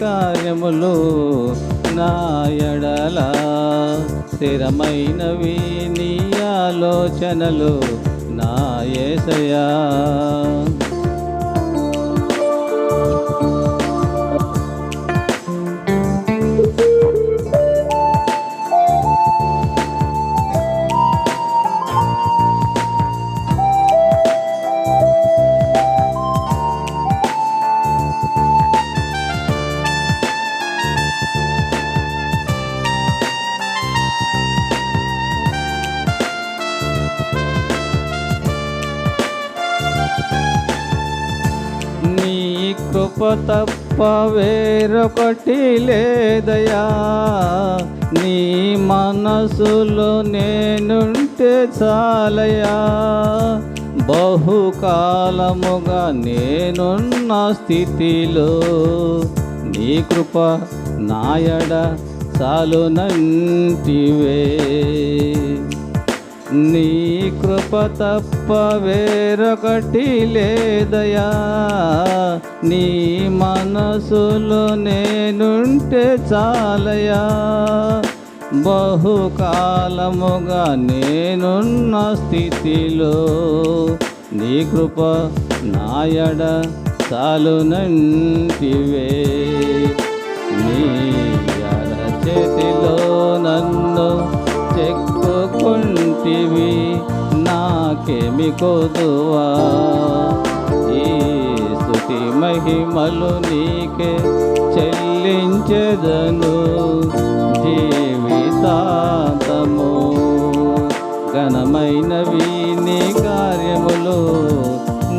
కార్యములు నా ఎడల స్థిరమైనవి నీ ఆలోచనలు నా యేసయ్యా. నీ కృప తప్ప వేరొకటి లేదయా, నీ మనసులో నేనుంటే చాలయా. బహుకాలముగా నేనున్న స్థితిలో నీ కృప నాయడ చాలునంటివే. నీ కృప తప్ప వేరొకటి లేదయా, నీ మనసులో నేనుంటే చాలయా. బహుకాలముగా నేనున్న స్థితిలో నీ కృప నాయడ చాలునంటివే. నీ అరచేతిలో నన్ను చెక్కుకుంటివి, నాకేమి కొదువా. ఈ స్తుతి మహిమలు నీకే చెల్లించెదను జీవితాంతము. ఘనమైనవి నీ కార్యములు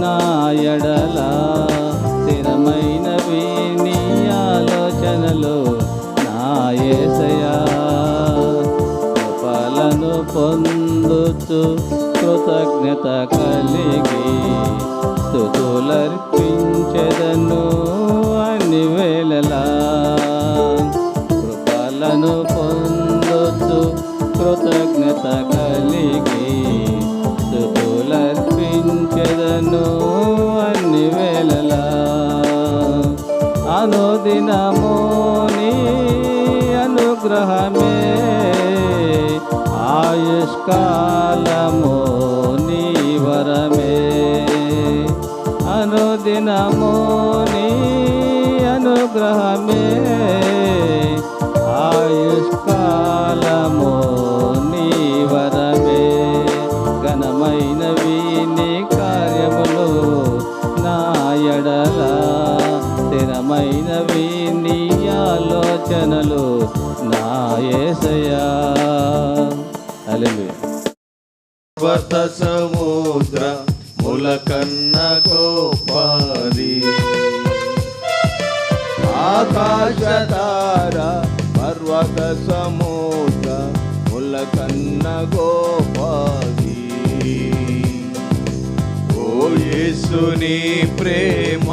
నా ఎడల స్థిరమైనవి నీ ఆలోచనలు నా యేసయ్యా. కృపలను పొందుచు కృతజ్ఞత కలిగి స్తుతులర్పించెదను అన్ని వేళలా. కృపలను పొందుచు కృతజ్ఞత కలిగి స్తుతులర్పించెదను అన్ని వేళలా. అనుదినము నీ అనుగ్రహమే, ఆయుష్కాలము నీ వరమే. అనుదినము నీ అనుగ్రహమే, ఆయుష్కాలము నీ వరమే. ఘనమైనవి నీ కార్యములు నా ఎడల స్థిరమైనవి నీ ఆలోచనలు నా యేసయ్యా. హల్లెలూయా. వర్త సముద్ర ములకన్న గోపాది, ఆకాశ తార పర్వత సముద్ర ములకన్న గోపాది. ఓ యేసుని ప్రేమ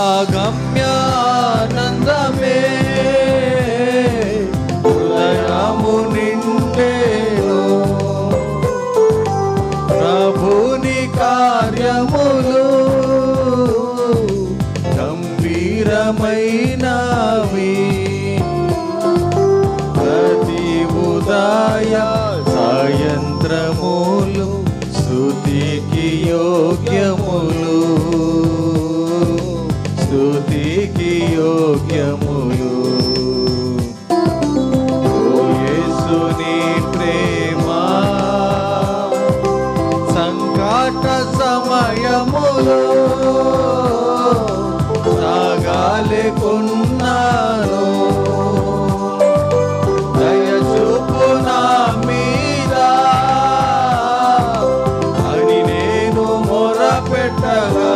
ఆగమ్య ఆనందమే, హృదయము నిండేను ప్రభుని కార్యములు గంభీరమైనవి. ప్రతి ఉదయ సాయంత్రములు స్తుతికి యోగ్యములు, స్తుతికి యోగ్యములు. ఓ యేసుని ప్రేమ సంకట సమయములో సాగాలేకున్నాను. దయచూపు నా మీద అని నేను మొరపెట్టగా,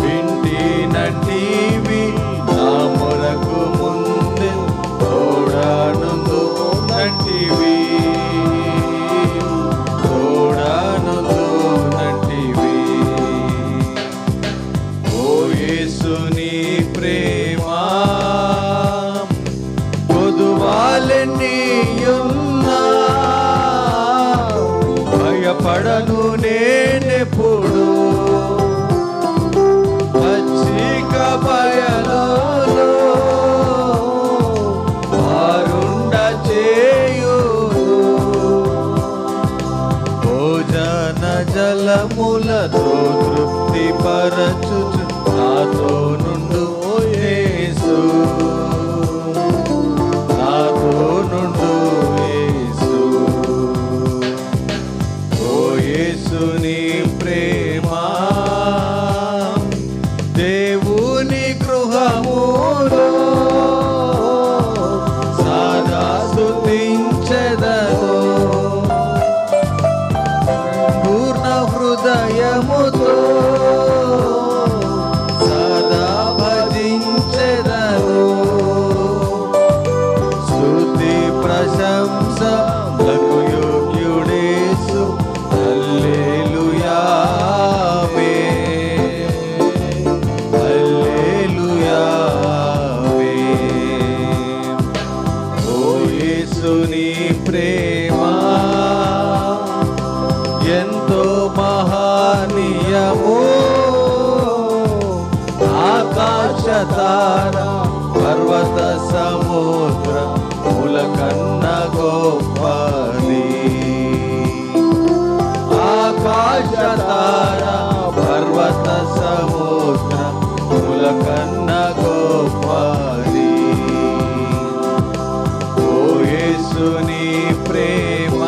వింటినంటివి నా మొరకు ముందే తోడానందు నంటివి, తోడానందు నంటివి. ఓ యేసుని ప్రేమ కొదువాలెన్నియున్నా భయపడను నేనెప్పుడు. బలపరచుచు నాతో నుండు యేసు, నాతో నుండు యేసు. ఓ యేసు నీ ప్రేమ దేవుని గృహములో సదా స్తుతించెదను పూర్ణ హృదయముతో సదా భజించెదను. స్తుతి ప్రశంసలకు యోగ్యుడేసు, హల్లెలూయా ఆమేన్, హల్లెలూయా ఆమేన్. ఓ యేసు నీ ప్రేమ ఎంతో మహనీయము, ఆకాశ తార పర్వత సముద్రముల కన్నా గొప్పది. ఆకాశ తార పర్వత సముద్రముల కన్నా గొప్పది. ఓ యేసు నీ ప్రేమ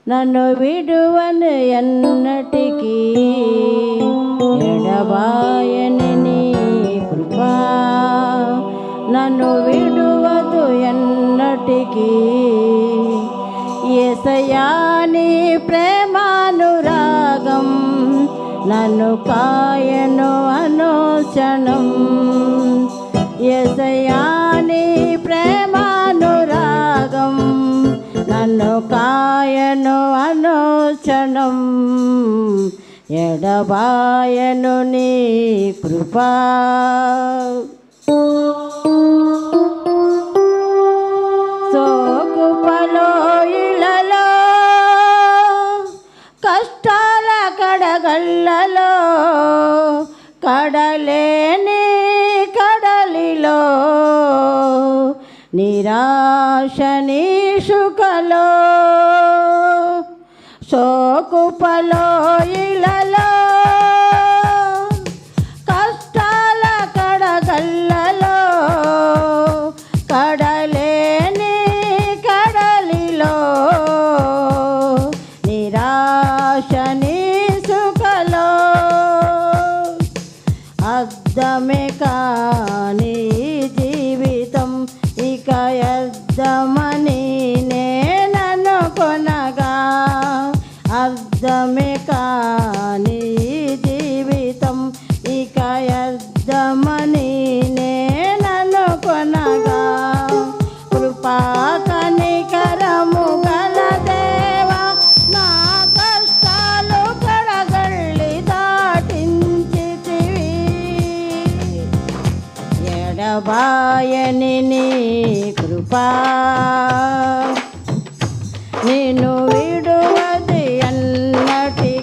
నన్ను విడువను ఎన్నటికీ, ఎడబాయని నీ కృపా నన్ను విడువదు ఎన్నటికీ. యేసయ్యా నీ ప్రేమానురాగం నన్ను కాయను అనుక్షణం. యేసయ్యా నీ ప్రేమానురాగం నన్ను కాయను అనుక్షణం. ఎడబాయను నీ కృపా. సోకుపలో ఇళ్ళలో కష్టాల కడగళ్ళలో కడలేని కడలిలో నిరాశ నిశుకలో సోకుపలో ఇళ్ళలో కష్టాల కడగళ్ళలో కడలేని కడలిలో నిరాశ నిశుకలో అద్దమే కాని జీవితం ఇక యద్దమని నేననుకొనగా. అద్దమే కాని జీవితం ఇక యద్దమని నేననుకొనగా. కృపా కనికరము గల దేవా నా కష్టాలు కడగళ్ళి దాటించితివి. ఎడబాయని నీ కృపా నిన్ను విడువది అన్నటి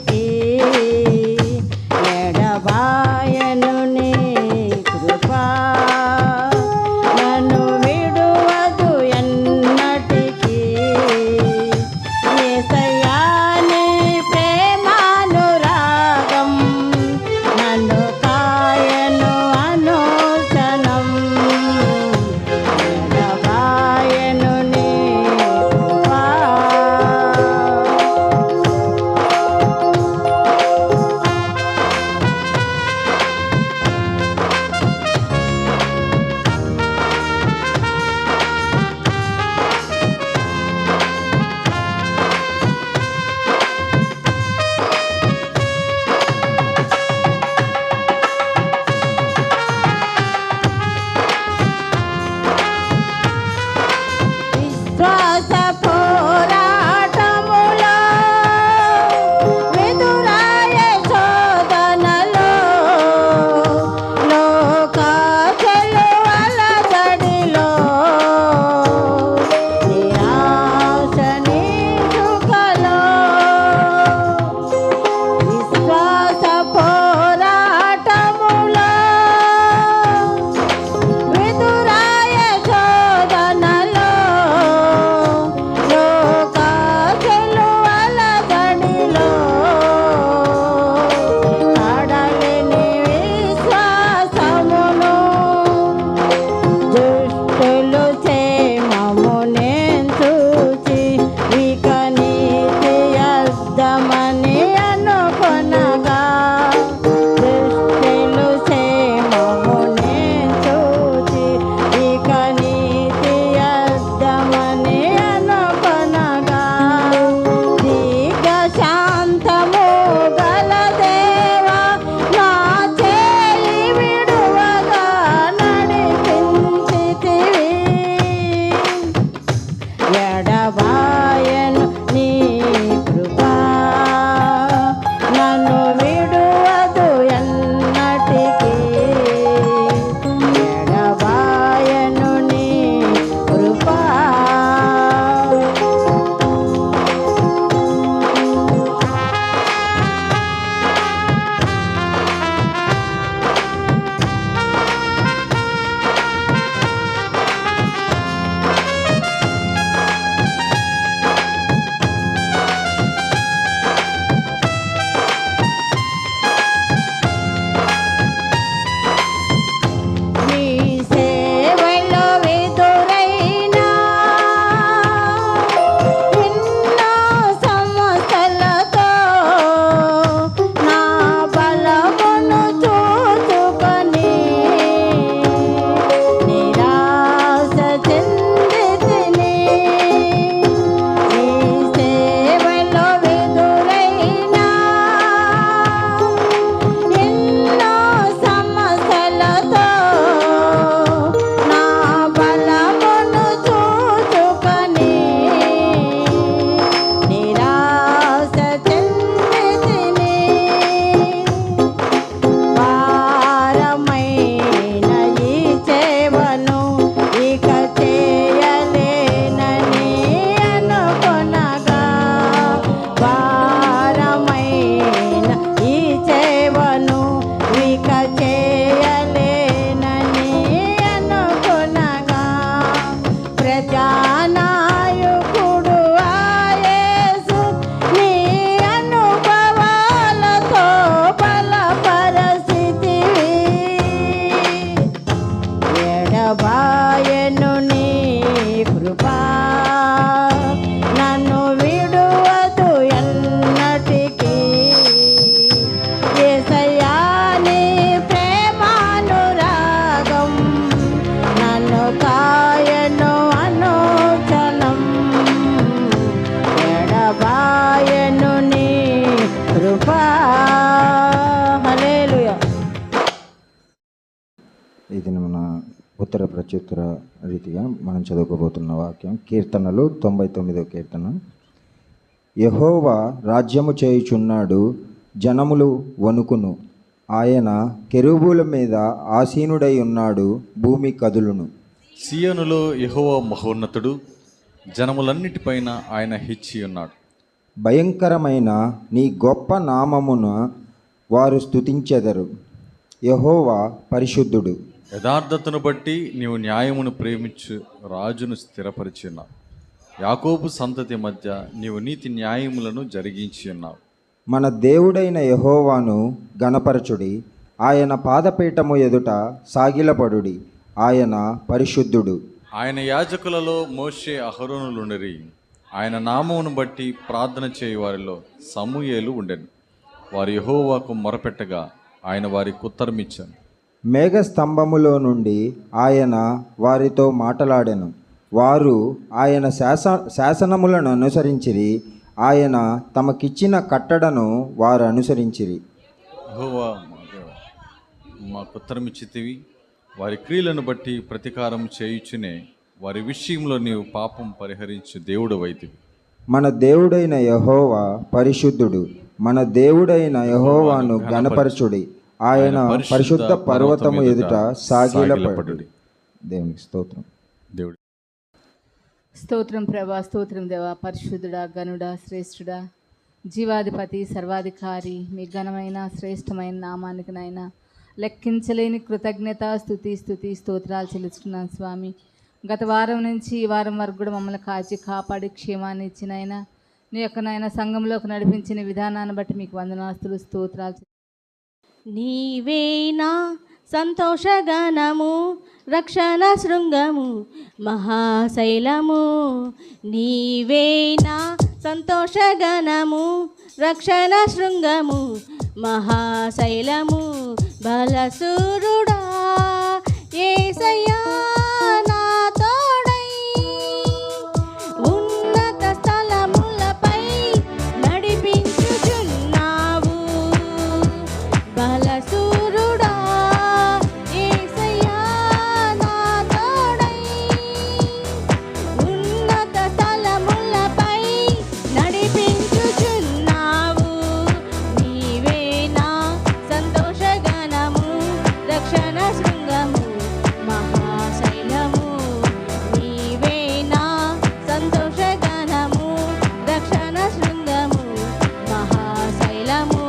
ఉత్తర ప్రత్యుత్తర రీతిగా మనం చదువుకోబోతున్న వాక్యం కీర్తనలు 99వ కీర్తన. యెహోవా రాజ్యము చేయుచున్నాడు, జనములు వణుకును. ఆయన కెరూబుల మీద ఆసీనుడై ఉన్నాడు, భూమి కదులును. సియోనులో యెహోవా మహోన్నతుడు, జనములన్నిటిపైన ఆయన హెచ్చి ఉన్నాడు. భయంకరమైన నీ గొప్ప నామమున వారు స్తుతించెదరు. యెహోవా పరిశుద్ధుడు. యథార్థతను బట్టి నీవు న్యాయమును ప్రేమించు రాజును స్థిరపరిచి ఉన్నావు. యాకోబు సంతతి మధ్య నీవు నీతి న్యాయములను జరిగించి ఉన్నావు. మన దేవుడైన యెహోవాను గణపరచుడి, ఆయన పాదపీఠము ఎదుట సాగిలపడుడి. ఆయన పరిశుద్ధుడు. ఆయన యాజకులలో మోషే అహరోనులుండిరి. ఆయన నామమును బట్టి ప్రార్థన చేయు వారిలో సమూయేలు ఉండెను. వారు యెహోవాకు మొరపెట్టగా ఆయన వారికి ఉత్తరమిచ్చాను. మేఘస్తంభములో నుండి ఆయన వారితో మాటలాడెను. వారు ఆయన శాసనములను అనుసరించిరి. ఆయన తమకిచ్చిన కట్టడను వారు అనుసరించిరి. యెహోవా మాకు ఉత్తరమిచ్చితివి. వారి క్రియలను బట్టి ప్రతీకారం చేయుచునే వారి విషయంలో నీవు పాపం పరిహరించు దేవుడు వైతివి. మన దేవుడైన యెహోవా పరిశుద్ధుడు. మన దేవుడైన యెహోవాను గణపరచుడి. ఆయన పరిశుద్ధ పర్వతము ఎదుట సాగిలపడుడి. దేవునికి స్తోత్రం. దేవుడు స్తోత్రం ప్రభా, స్తోత్రం దేవా. పరిశుద్ధుడా, గనుడా, శ్రేష్ఠుడా, జీవాధిపతి, సర్వాధికారి, మీ ఘనమైన శ్రేష్టమైన నామానికి నాయన లెక్కించలేని కృతజ్ఞత, స్తుతి స్తోత్రాలు చెల్లిస్తున్నాను స్వామి. గత వారం నుంచి ఈ వారం వరకు కూడా మమ్మల్ని కాచి కాపాడి క్షేమాన్ని ఇచ్చిన ఆయన నీ యొక్క నాయన సంఘంలోకి నడిపించిన విధానాన్ని బట్టి మీకు వందనాస్తులు, స్తోత్రాలు. నీవేనా సంతోషగానము, రక్షణ శృంగము, మహాశైలము. నీవేనా సంతోషగానము, రక్షణ శృంగము, మహాశైలము. బలసూరుడా యేసయ్యా నా తోడై, ఉన్నత స్థలములపై నడిపించుచున్నావు. బలసూరుడా యేసయ్యా నా తోడై, ఉన్నత స్థలములపై నడిపించుచున్నావు. నీవే నా సంతోషగానము, రక్షణ శృంగము, మహాశైలము. నీవే నా సంతోషగానము, రక్షణ శృంగము, మహాశైలము.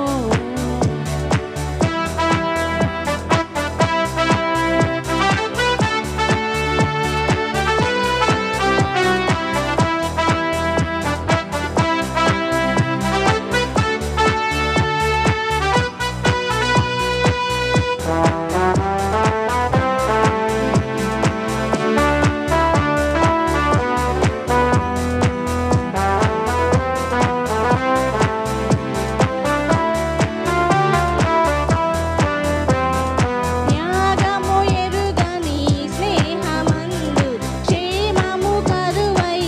త్యాగము ఎరుగని స్నేహమందు క్షేమము కరువై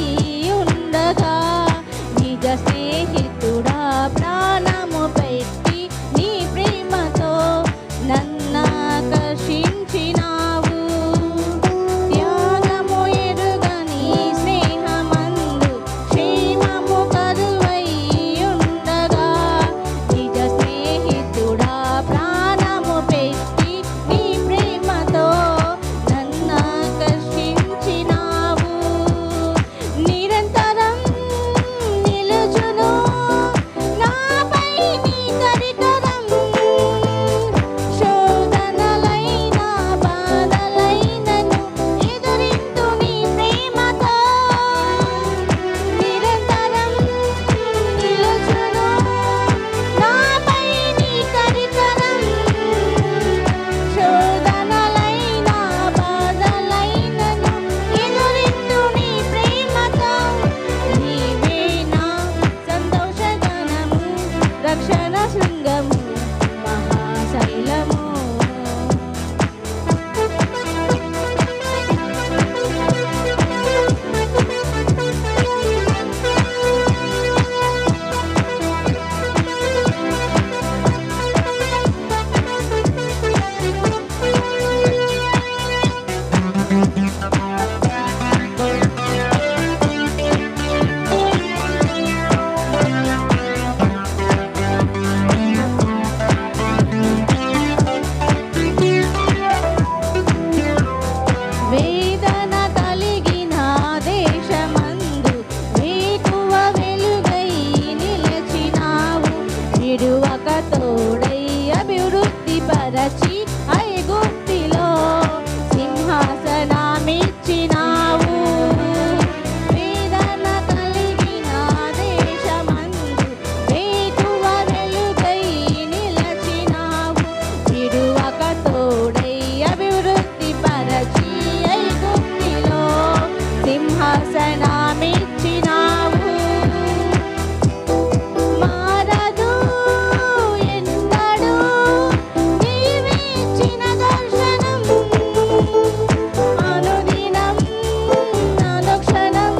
ఉండగా, నిజ స్నేహితుడా ప్రాణము పెట్టి నీ ప్రేమతో నన్నాకర్షించినావు. త్యాగము ఎరుగని స్నేహమందు క్షేమము కరువై ఉండగా, నిజ స్నేహితుడా ప్రాణము పెట్టి నీ ప్రేమతో నన్నాకర్షించినావు. నిరంతరం నిలుచును నాపై నీ కరికరం, శోధనలైన బాధలైనను ఎదురింతు నీ ప్రేమతో. నిరంతరం నిలుచును నాపై నీ కరికరం, శోధనలైన బాధలైనను ఎదురింతు నీ ప్రేమతో. నీవే నా సంతోషగానము, రక్షణ శృంగము, మహాశైలము. విడువక తోడై అభివృద్ధి పరచి ఐగుప్తిలో సింహాసనమిచ్చినావు. వేదన కలిగిన దేశమందు వేకువ వెలుగై నిలచినావు. విడువక తోడై అభివృద్ధి పరచి ఐగుప్తిలో సింహాసనమిచ్చినావు. మారదు ఎన్నడూ నీవిచ్చిన దర్శనం, అనుదినం అనుక్షణం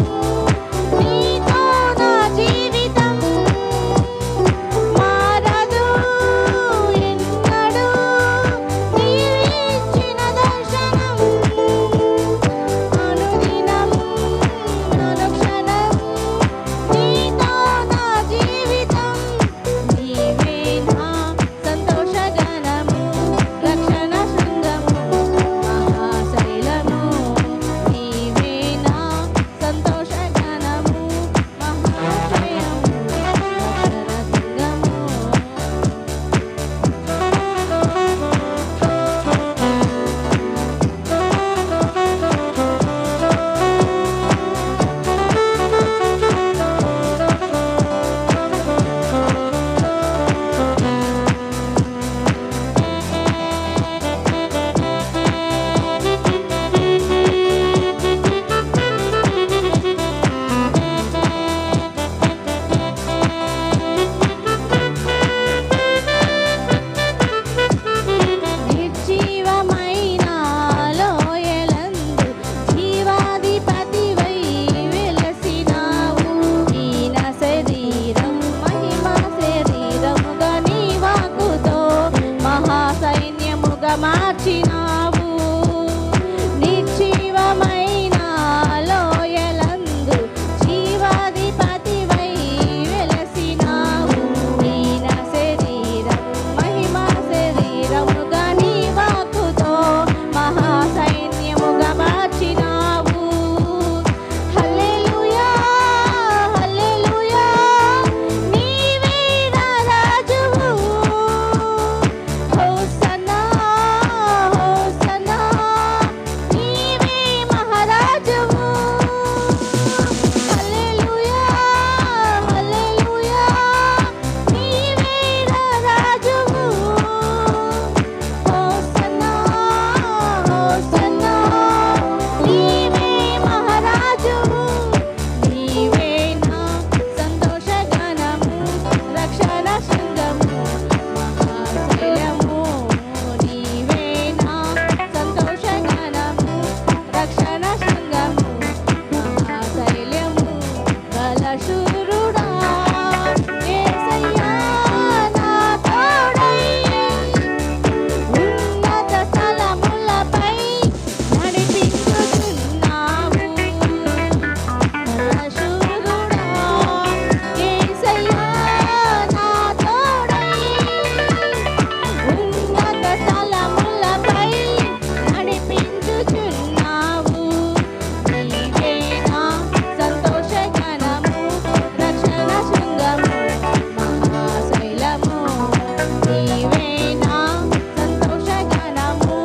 నీతో నా జీవితం. మారదు ఎన్నడూ నీవిచ్చిన దర్శనం, అనుదినం అనుక్షణం నీతో నా జీవితం. నీవే నా సంతోషగానము, రక్షణ శృంగము, మహాశైలము. నీవే నా సంతోషగానము, మహాశైలము, రక్షణ శృంగము. నిర్జీవమైన లోయలందు జీవాధిపతివై వెలసినావు. ఈన శరీరం మహిమ శరీరముగా నీ వాక్కుతో మహాసైన్యముగా మార్చినావు. నిర్జీవమైన లోయలందు జీవాధిపతివై వెలసినావు. ఈన శరీరం మహిమ శరీరముగా నీ వాక్కుతో మహాసైన్యముగా మార్చినావు. హల్లెలూయా హల్లెలూయా నీవే నా రాజువు. హోసన్నా హోసన్నా నీవే మహారాజువు. హల్లెలూయా హల్లెలూయా నీవే నా రాజువు. హోసన్నా హోసన్నా నీవే మహారాజువు. నీవే నా సంతోషగానము, రక్షణ శృంగము, మహాశైలము. నీవే నా సంతోషగానము, రక్షణ శృంగము, మహాశైలము. బలశూరుడా యేసయ్యా నా తోడై ఉన్నత స్థలములపై నడిపించుచున్నావు. బలశూరుడా యేసయ్యా నా తోడై ఉన్నత స్థలములపై నడిపించుచున్నావు. నీవే నా సంతోషగానము, రక్షణ శృంగము, మహాశైలము. నీవే నా సంతోషగానము,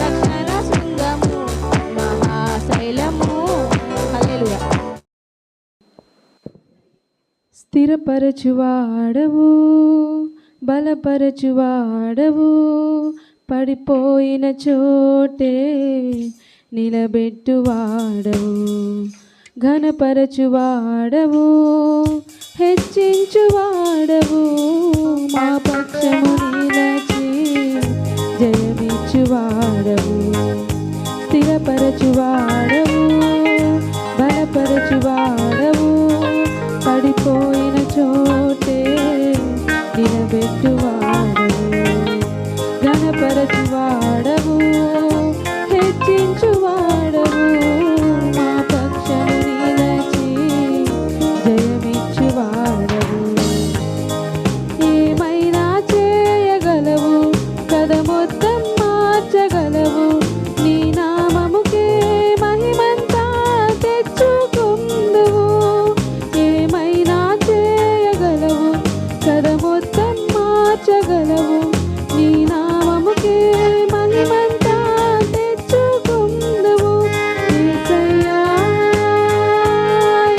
రక్షణ శృంగము, మహాశైలము. హల్లెలూయా. స్థిరపరచువాడవు, బలపరచువాడవు, పడిపోయిన చోటే నిలబెట్టువాడవు, ఘనపరచువాడవు, హెచ్చించువాడవు, మా పక్షము నిలచి జయమిచ్చువాడవు. స్థిరపరచువాడవు, బలపరచువాడవు, పడిపోయిన చోటే నిలబెట్టువాడవు, ఘనపరచువాడవు, హెచ్చించువాడవు, మా పక్షము నిలచి జయమిచ్చువాడవు. ఏమైనా చేయగలవు, కథ మొత్తం మార్చగలవు, నీ నామముకే మహిమంతా తెచ్చుకుందువు. ఏమైనా చేయగలవు, కథ మొత్తం మార్చగలవు నీ నామముకే మహిమంతా తెచ్చుకుందువు యేసయ్యా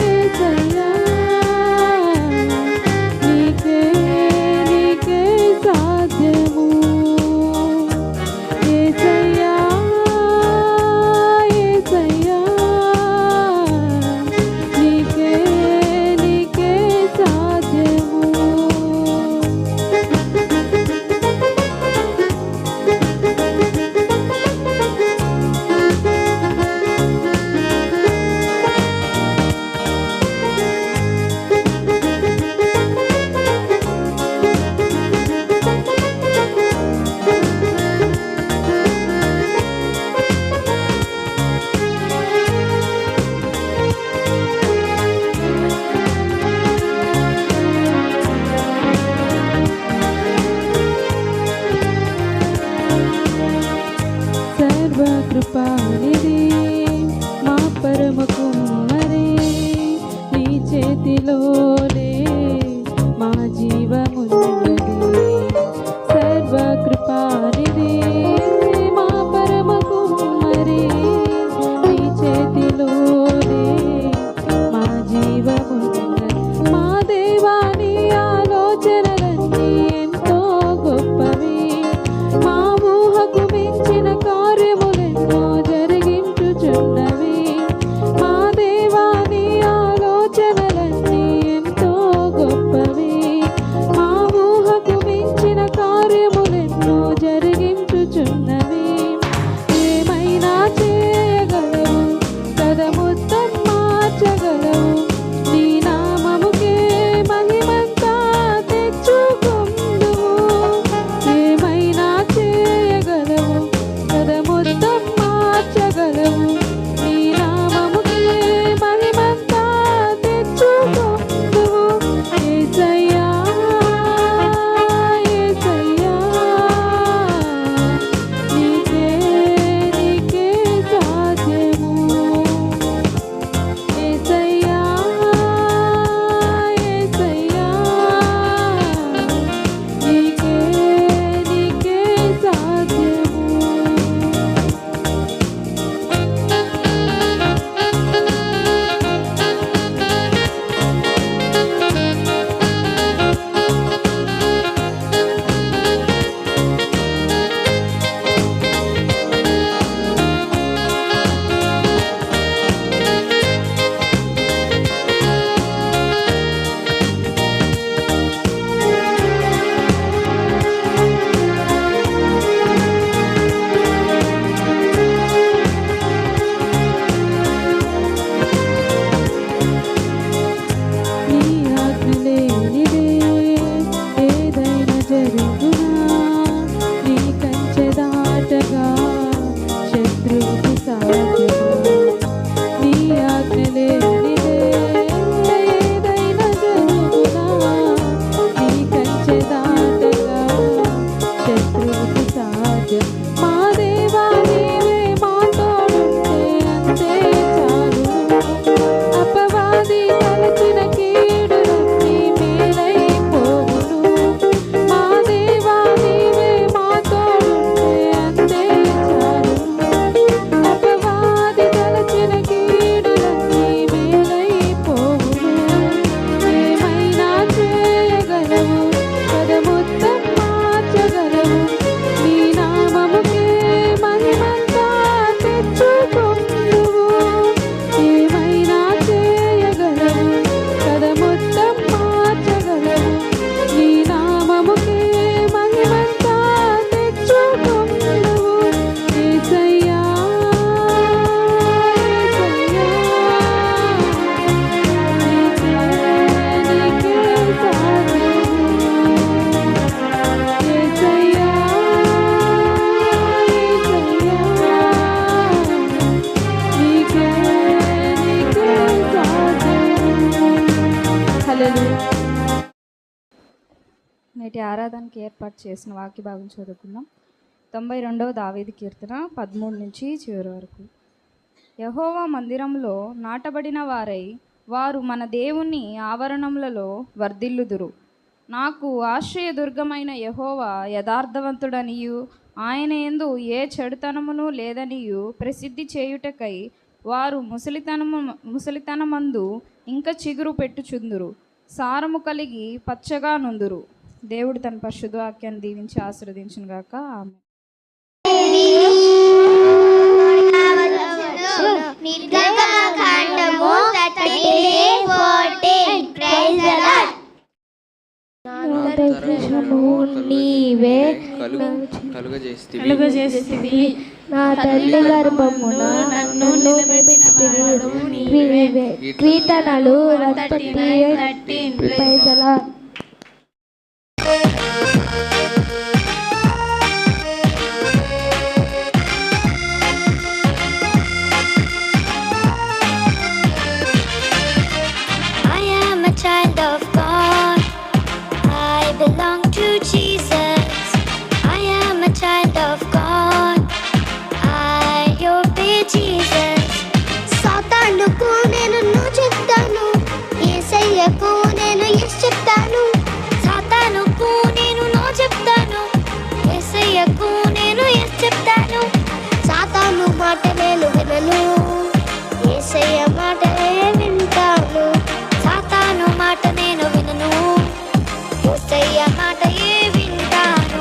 యేసయ్యా నీకే నీకే సాధ్యము యేసయ్యా యేసయ్యా నీకే నీకే సాధ్యము సర్వకృపానిధి మా పరమ కుమ్మరి నీ చేతిలోనే మా జీవమున్నది సర్వకృపానిధి మా పరమ కుమ్మరి నీ చేతిలోనే మా జీవమున్నది మా దేవాని ఆలోచనలన్నీ ఎంతో గొప్పవి మా ఊహకు మించిన కార్యములెన్నో జరిగించుచున్నవి మా దేవాని ఆలోచనలన్నీ ఎంతో గొప్పవి మా ఊహకు మించిన కార్యములెన్నో జరిగించుచున్నవి ఏమైనా చేయగలవు కదముద్దం మార్చగలవు నీ నామముకే మహిమంతా తెచ్చుకుందువు ఏమైనా చేయగలవు కదముద్దం మార్చగలవు నీ నామముకే మహిమంతా తెచ్చుకుందువు యేసయ్యా యేసయ్యా నీకే నీకే సాధ్యము యేసయ్యా యేసయ్యా నీకే నీకే సాధ్యము నీ ఆజ్ఞ లేనిదే ఏదైనా జరుగునా నీ కంచె దాటగా శత్రువుకు సాధ్యమా నీ ఆజ్ఞ లేనిదే ఏదైనా జరుగునా నీ కంచె దాటగా శత్రువుకు సాధ్యం మా దేవా నీవే మా తోడుంటే అంతే చాలును అపవాది తలచిన కీడులన్నీ మేలైపోవును మా దేవా నీవే మా తోడుంటే అంతే చాలును అపవాది తలచిన కీడులన్నీ మేలైపోవును ఏమైనా చేయగలవు పదముద్దం మార్చగలవు నీ నామముకే మహిమంతా తెచ్చుకుందువు ఏమైనా చేయగలవు పదముద్దం మార్చగలవు నీ నామముకే మహిమంతా తెచ్చుకుందువు యేసయ్యా యేసయ్యా నీకే సాధ్యము యేసయ్యా యేసయ్యా నీకే నీకే సాధ్యము హల్లెలూయా నేటి ఆరాధనకి ఏర్పాటు చేసిన వాక్య భాగం చదువుకుందాం 92వ దావీదు కీర్తన 13 నుంచి చివరి వరకు. యెహోవా మందిరంలో నాటబడిన వారై వారు మన దేవుని ఆవరణములలో వర్ధిల్లుదురు. నాకు ఆశ్రయదుర్గమైన యెహోవా యథార్థవంతుడనియు ఆయన యందు ఏ చెడుతనమును లేదనియు ప్రసిద్ధి చేయుటకై వారు ముసలితనమందు ఇంకా చిగురు పెట్టుచుందురు, సారము కలిగి పచ్చగా నుందురు. దేవుడు తన పరిశుద్ధ వాక్యాన్ని దీవించి ఆశీర్వదించును గాక. ఆమె నిర్గమకాండము 33:14. Praise the Lord. నీవే కలుగజేస్తివి, నా తల్లి గర్భమున నన్ను నిలబెట్టినవాడు నీవే. కీర్తనలు 113. Praise the Lord. I am a child of God. I belong to Jesus. I am a child of God. I obey Jesus. సాతానుకు నేను నో చెప్తాను, యేసయ్యకు నేను ఎస్ చెప్తాను. సాతానుకు నేను నో చెప్తాను, యేసయ్యకు నేను ఎస్ చెప్తాను. సాతాను మాట నేను వినను, యేసయ్య మాట వింటాను. సాతాను మాట నేను వినను, యేసయ్య మాట వింటాను.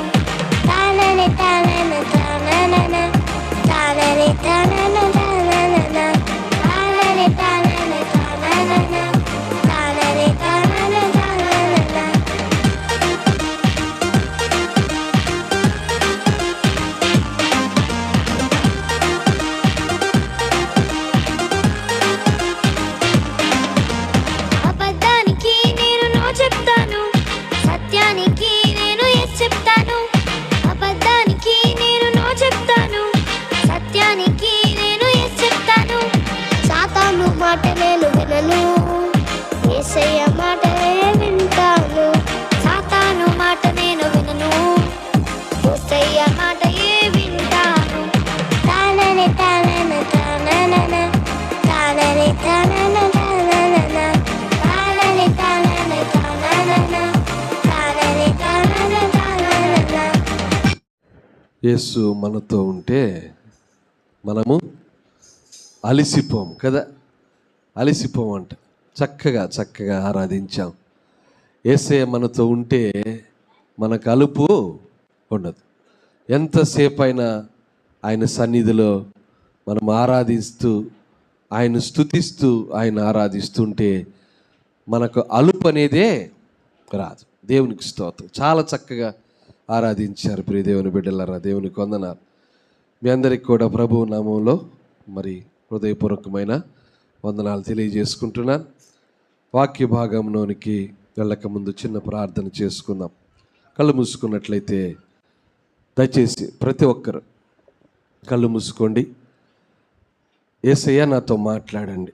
తానని తానన తానన తానని తానన తానన తానని తానన తానన తానని తానన తానన. అబద్ధానికి నేను నో చెప్తాను, సత్యానికి నేను ఎస్ చెప్తాను. అబద్ధానికి నేను నో చెప్తాను, సత్యానికి నేను ఎస్ చెప్తాను. సాతాను మాట నేను వినను, యేసయ్య మాట వింటాను. సాతాను మాట నేను వినను, యేసయ్య మాట వింటాను. తానని తానన తానన తానని తానన తానన తానని తానన తానన తానని తానన తానన. యేసు మనతో ఉంటే మనము అలసిపోం కదా, అలసిపోం అంట. చక్కగా ఆరాధించాం. యేసయ్య మనతో ఉంటే మనకు అలుపు ఉండదు. ఎంతసేపు అయినా ఆయన సన్నిధిలో మనం ఆరాధిస్తూ, ఆయన స్తుతిస్తూ, ఆయన ఆరాధిస్తుంటే మనకు అలుపు అనేదే రాదు. దేవునికి స్తోత్రం. చాలా చక్కగా ఆరాధించారు ప్రియ దేవుని బిడ్డలారా, దేవునికి వందనాలు. మీ అందరికి కూడా ప్రభువు నామంలో మరి హృదయపూర్వకమైన వందనాలు తెలియజేసుకుంటున్నాను. వాక్య భాగంలోనికి వెళ్ళక ముందు చిన్న ప్రార్థన చేసుకుందాం. కళ్ళు మూసుకున్నట్లయితే దయచేసి ప్రతి ఒక్కరు కళ్ళు మూసుకోండి. యేసయ్య నాతో మాట్లాడండి.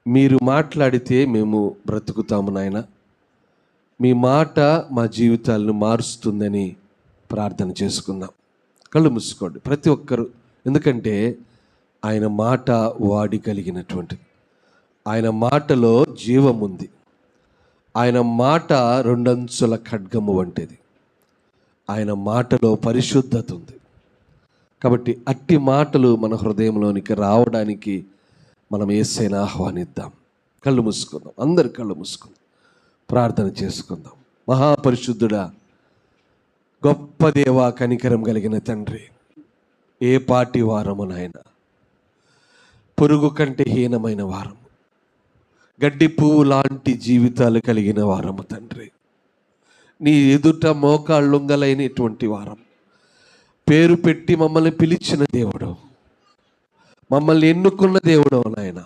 మీరు మాట్లాడితే మేము బ్రతుకుతాము నాయన. మీ మాట మా జీవితాలను మారుస్తుందని ప్రార్థన చేసుకుందాం. కళ్ళు మూసుకోండి ప్రతి ఒక్కరు. ఎందుకంటే ఆయన మాట వాడి కలిగినటువంటిది. ఆయన మాటలో జీవం ఉంది. ఆయన మాట రెండంచుల ఖడ్గము వంటిది. ఆయన మాటలో పరిశుద్ధత ఉంది. కాబట్టి అట్టి మాటలు మన హృదయంలోనికి రావడానికి మనం యేసయ్యను ఆహ్వానిద్దాం. కళ్ళు మూసుకుందాం, అందరు కళ్ళు మూసుకుందాం, ప్రార్థన చేసుకుందాం. మహాపరిశుద్ధుడా, గొప్ప దేవా, కనికరం కలిగిన తండ్రి, ఏ పాటి వారము నాయన, పురుగు కంటే హీనమైన వారము, గడ్డి పువ్వు లాంటి జీవితాలు కలిగిన వారము తండ్రి. నీ ఎదుట మోకాళ్ళుంగలైనటువంటి వారం, పేరు పెట్టి మమ్మల్ని పిలిచిన దేవుడు, మమ్మల్ని ఎన్నుకున్న దేవుడు నాయన,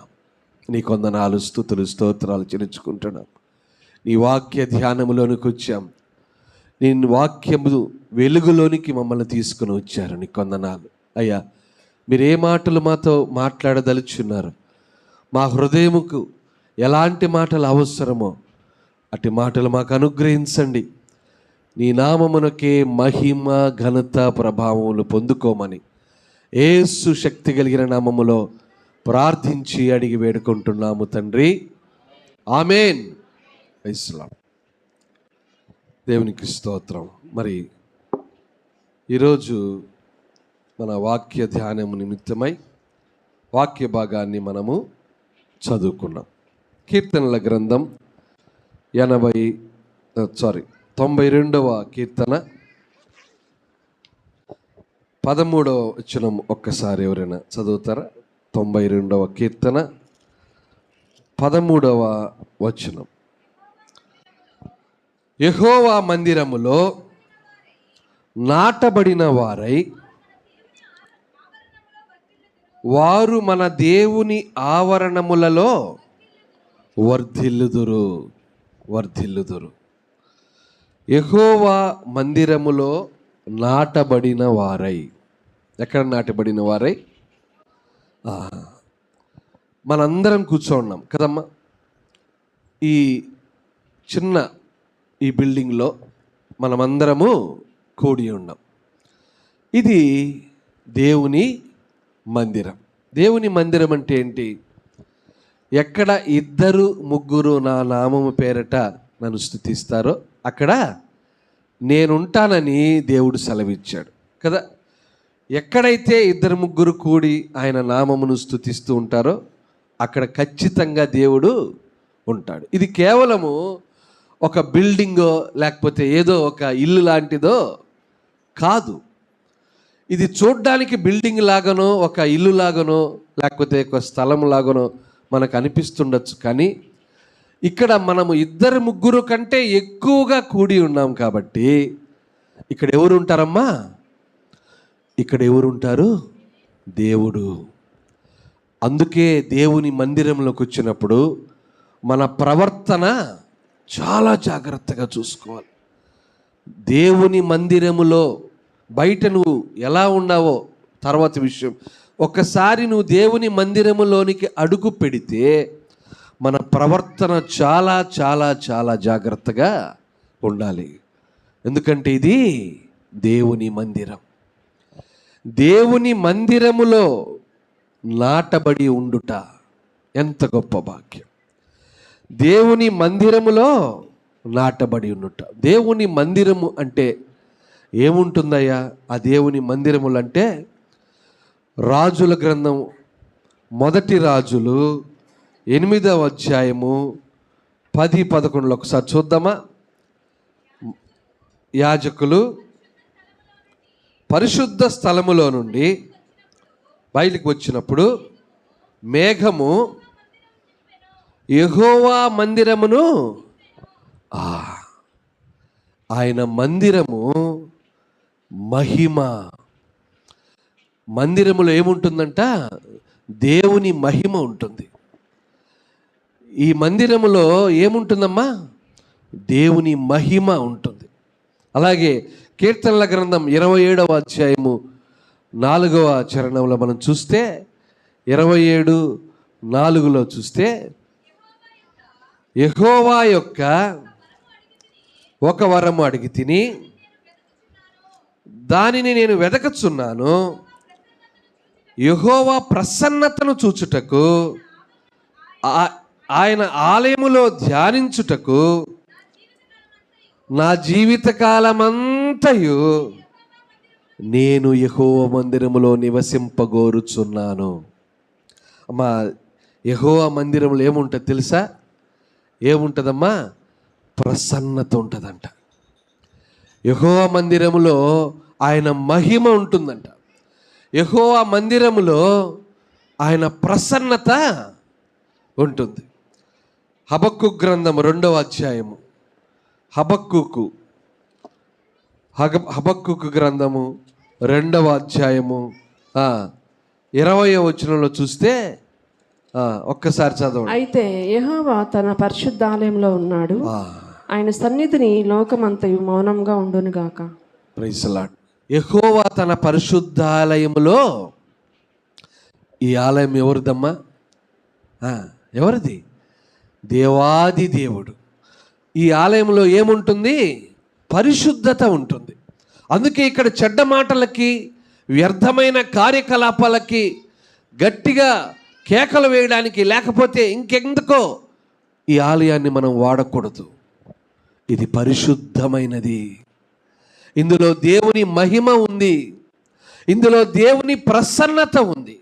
నీ కొందనాలు స్తుతులు స్తోత్రాలు చెల్లించుకుంటున్నాం. నీ వాక్య ధ్యానములోనికి వచ్చాం. నీ వాక్యము వెలుగులోనికి మమ్మల్ని తీసుకుని వచ్చారు. నీ కొందనాలు అయ్యా. మీరు ఏ మాటలు మాతో మాట్లాడదలుచున్నారు, మా హృదయముకు ఎలాంటి మాటలు అవసరమో అట్టి మాటలు మాకు అనుగ్రహించండి. నీ నామమునకే మహిమ ఘనత ప్రభావములు పొందుకోమని యేసు శక్తి కలిగిన నామములో ప్రార్థించి అడిగి వేడుకుంటున్నాము తండ్రి. ఆమేన్. ఇస్లాం. దేవునికి స్తోత్రం. మరి ఈరోజు మన వాక్య ధ్యానము నిమిత్తమై వాక్య భాగాన్ని మనము చదువుకున్నాం. కీర్తనల గ్రంథం 92వ కీర్తన 13వ వచనం ఒక్కసారి ఎవరైనా చదువుతారా? 92వ కీర్తన 13వ వచనం. యెహోవా మందిరములో నాటబడిన వారై వారు మన దేవుని ఆవరణములలో వర్ధిల్లుదురు. యెహోవా మందిరములో నాటబడిన వారై. ఎక్కడ నాటబడిన వారై? మనందరం కూర్చోన్నాం కదమ్మా. ఈ చిన్న ఈ బిల్డింగ్లో మనమందరము కూడి ఉన్నాం. ఇది దేవుని మందిరం. దేవుని మందిరం అంటే ఏంటి? ఎక్కడ 2-3 నా నామము పేరట నన్ను స్తుతిస్తారో అక్కడ నేనుంటానని దేవుడు సెలవిచ్చాడు కదా. ఎక్కడైతే 2-3 కూడి ఆయన నామమును స్తుతిస్తూ ఉంటారో అక్కడ ఖచ్చితంగా దేవుడు ఉంటాడు. ఇది కేవలము ఒక బిల్డింగో లేకపోతే ఏదో ఒక ఇల్లు లాంటిదో కాదు. ఇది చూడ్డానికి బిల్డింగ్ లాగానో ఒక ఇల్లు లాగానో లేకపోతే ఒక స్థలం లాగానో మనకు అనిపిస్తుండొచ్చు. కానీ ఇక్కడ మనము 2-3 కంటే ఎక్కువగా కూడి ఉన్నాం కాబట్టి ఇక్కడ ఎవరు ఉంటారమ్మా? ఇక్కడ ఎవరుంటారు? దేవుడు. అందుకే దేవుని మందిరంలోకి వచ్చినప్పుడు మన ప్రవర్తన చాలా జాగ్రత్తగా చూసుకోవాలి. దేవుని మందిరములో బయట నువ్వు ఎలా ఉన్నావో తర్వాత విషయం. ఒకసారి నువ్వు దేవుని మందిరములోనికి అడుగు పెడితే మన ప్రవర్తన చాలా చాలా చాలా జాగ్రత్తగా ఉండాలి. ఎందుకంటే ఇది దేవుని మందిరం. దేవుని మందిరములో నాటబడి ఉండుట ఎంత గొప్ప భాగ్యం. దేవుని మందిరములో నాటబడి ఉండుట. దేవుని మందిరము అంటే ఏముంటుందయ్యా? ఆ దేవుని మందిరములు అంటే రాజుల గ్రంథం 1 రాజులు 8వ అధ్యాయము 10-11 ఒకసారి చూద్దామా. యాజకులు పరిశుద్ధ స్థలములో నుండి బయటికి వచ్చినప్పుడు మేఘము యెహోవా మందిరమును ఆయన మందిరము మహిమ. మందిరములో ఏముంటుందంట? దేవుని మహిమ ఉంటుంది. ఈ మందిరములో ఏముంటుందమ్మా? దేవుని మహిమ ఉంటుంది. అలాగే కీర్తనల గ్రంథం 27వ అధ్యాయము 4వ చరణంలో మనం చూస్తే 27:4 చూస్తే యెహోవా యొక్క ఒక వరము అడిగి తిని దానిని నేను వెదకచున్నాను. యెహోవా ప్రసన్నతను చూచుటకు ఆయన ఆలయములో ధ్యానించుటకు నా జీవితకాలమంతయు నేను యెహోవా మందిరములో నివసింపగోరుచున్నాను. అమ్మా, యెహోవా మందిరంలో ఏముంటుంది తెలుసా? ఏముంటుందమ్మా? ప్రసన్నత ఉంటుందంట. యెహోవా మందిరములో ఆయన మహిమ ఉంటుందంట. యెహోవా మందిరములో ఆయన ప్రసన్నత ఉంటుంది. హబక్కు గ్రంథం 2వ అధ్యాయము హబక్కు గ్రంథము 2వ అధ్యాయము 20వ వచనంలో చూస్తే ఒక్కసారి చదవండి. అయితే యెహోవా తన పరిశుద్ధాలయంలో ఉన్నాడు. ఆయన సన్నిధిని లోకమంతయు మౌనంగా ఉండును గాక. Praise the lord. యెహోవా తన పరిశుద్ధాలయములో. ఈ ఆలయం ఎవరిదమ్మా? ఎవరిది? దేవాది దేవుడు. ఈ ఆలయంలో ఏముంటుంది? పరిశుద్ధత ఉంటుంది. అందుకే ఇక్కడ చెడ్డ మాటలకి వ్యర్థమైన కార్యకలాపాలకి గట్టిగా కేకలు వేయడానికి లేకపోతే ఇంకెందుకో ఈ ఆలయాన్ని మనం వాడకూడదు. ఇది పరిశుద్ధమైనది, ఇందులో దేవుని మహిమ ఉంది, ఇందులో దేవుని ప్రసన్నత ఉంది.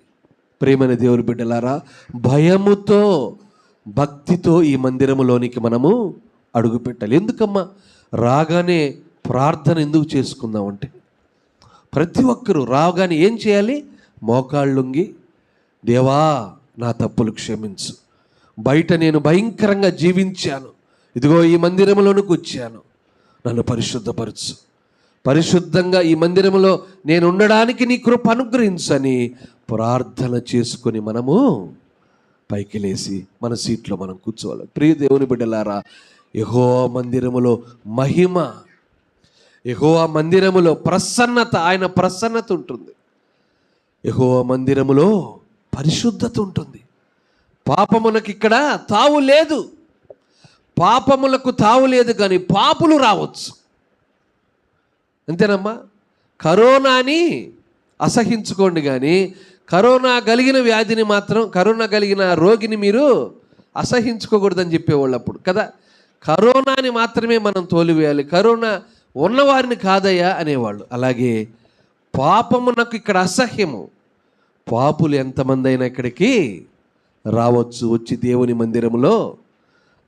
ప్రేమైన దేవుని బిడ్డలారా, భయముతో భక్తితో ఈ మందిరములోనికి మనము అడుగు పెట్టాలి. ఎందుకమ్మా రాగానే ప్రార్థన ఎందుకు చేసుకుందామంటే, ప్రతి ఒక్కరూ రాగానే ఏం చేయాలి? మోకాళ్ళుంగి, దేవా నా తప్పులు క్షమించు, బయట నేను భయంకరంగా జీవించాను, ఇదిగో ఈ మందిరంలోనికి వచ్చాను, నన్ను పరిశుద్ధపరచు, పరిశుద్ధంగా ఈ మందిరంలో నేను ఉండడానికి నీ కృప అనుగ్రహించని ప్రార్థన చేసుకొని మనము పైకి లేచి మన సీట్లో మనం కూర్చోవాలి. ప్రియ దేవుని బిడ్డలారా, యెహోవా మందిరములో మహిమ, యెహోవా మందిరములో ప్రసన్నత, ఆయన ప్రసన్నత ఉంటుంది. యెహోవా మందిరములో పరిశుద్ధత ఉంటుంది. పాపమునకు ఇక్కడ తావు లేదు, పాపములకు తావు లేదు, కానీ పాపులు రావచ్చు. అంతేనమ్మా. కరోనాని అసహించుకోండి, కానీ కరోనా కలిగిన వ్యాధిని మాత్రం, కరోనా కలిగిన రోగిని మీరు అసహించుకోకూడదని చెప్పేవాళ్ళు అప్పుడు కదా. కరోనాని మాత్రమే మనం తోలివేయాలి, కరోనా ఉన్నవారిని కాదయ్యా అనేవాళ్ళు. అలాగే పాపమునకు ఇక్కడ అసహ్యము, పాపులు ఎంతమంది అయినా ఇక్కడికి రావచ్చు, వచ్చి దేవుని మందిరములో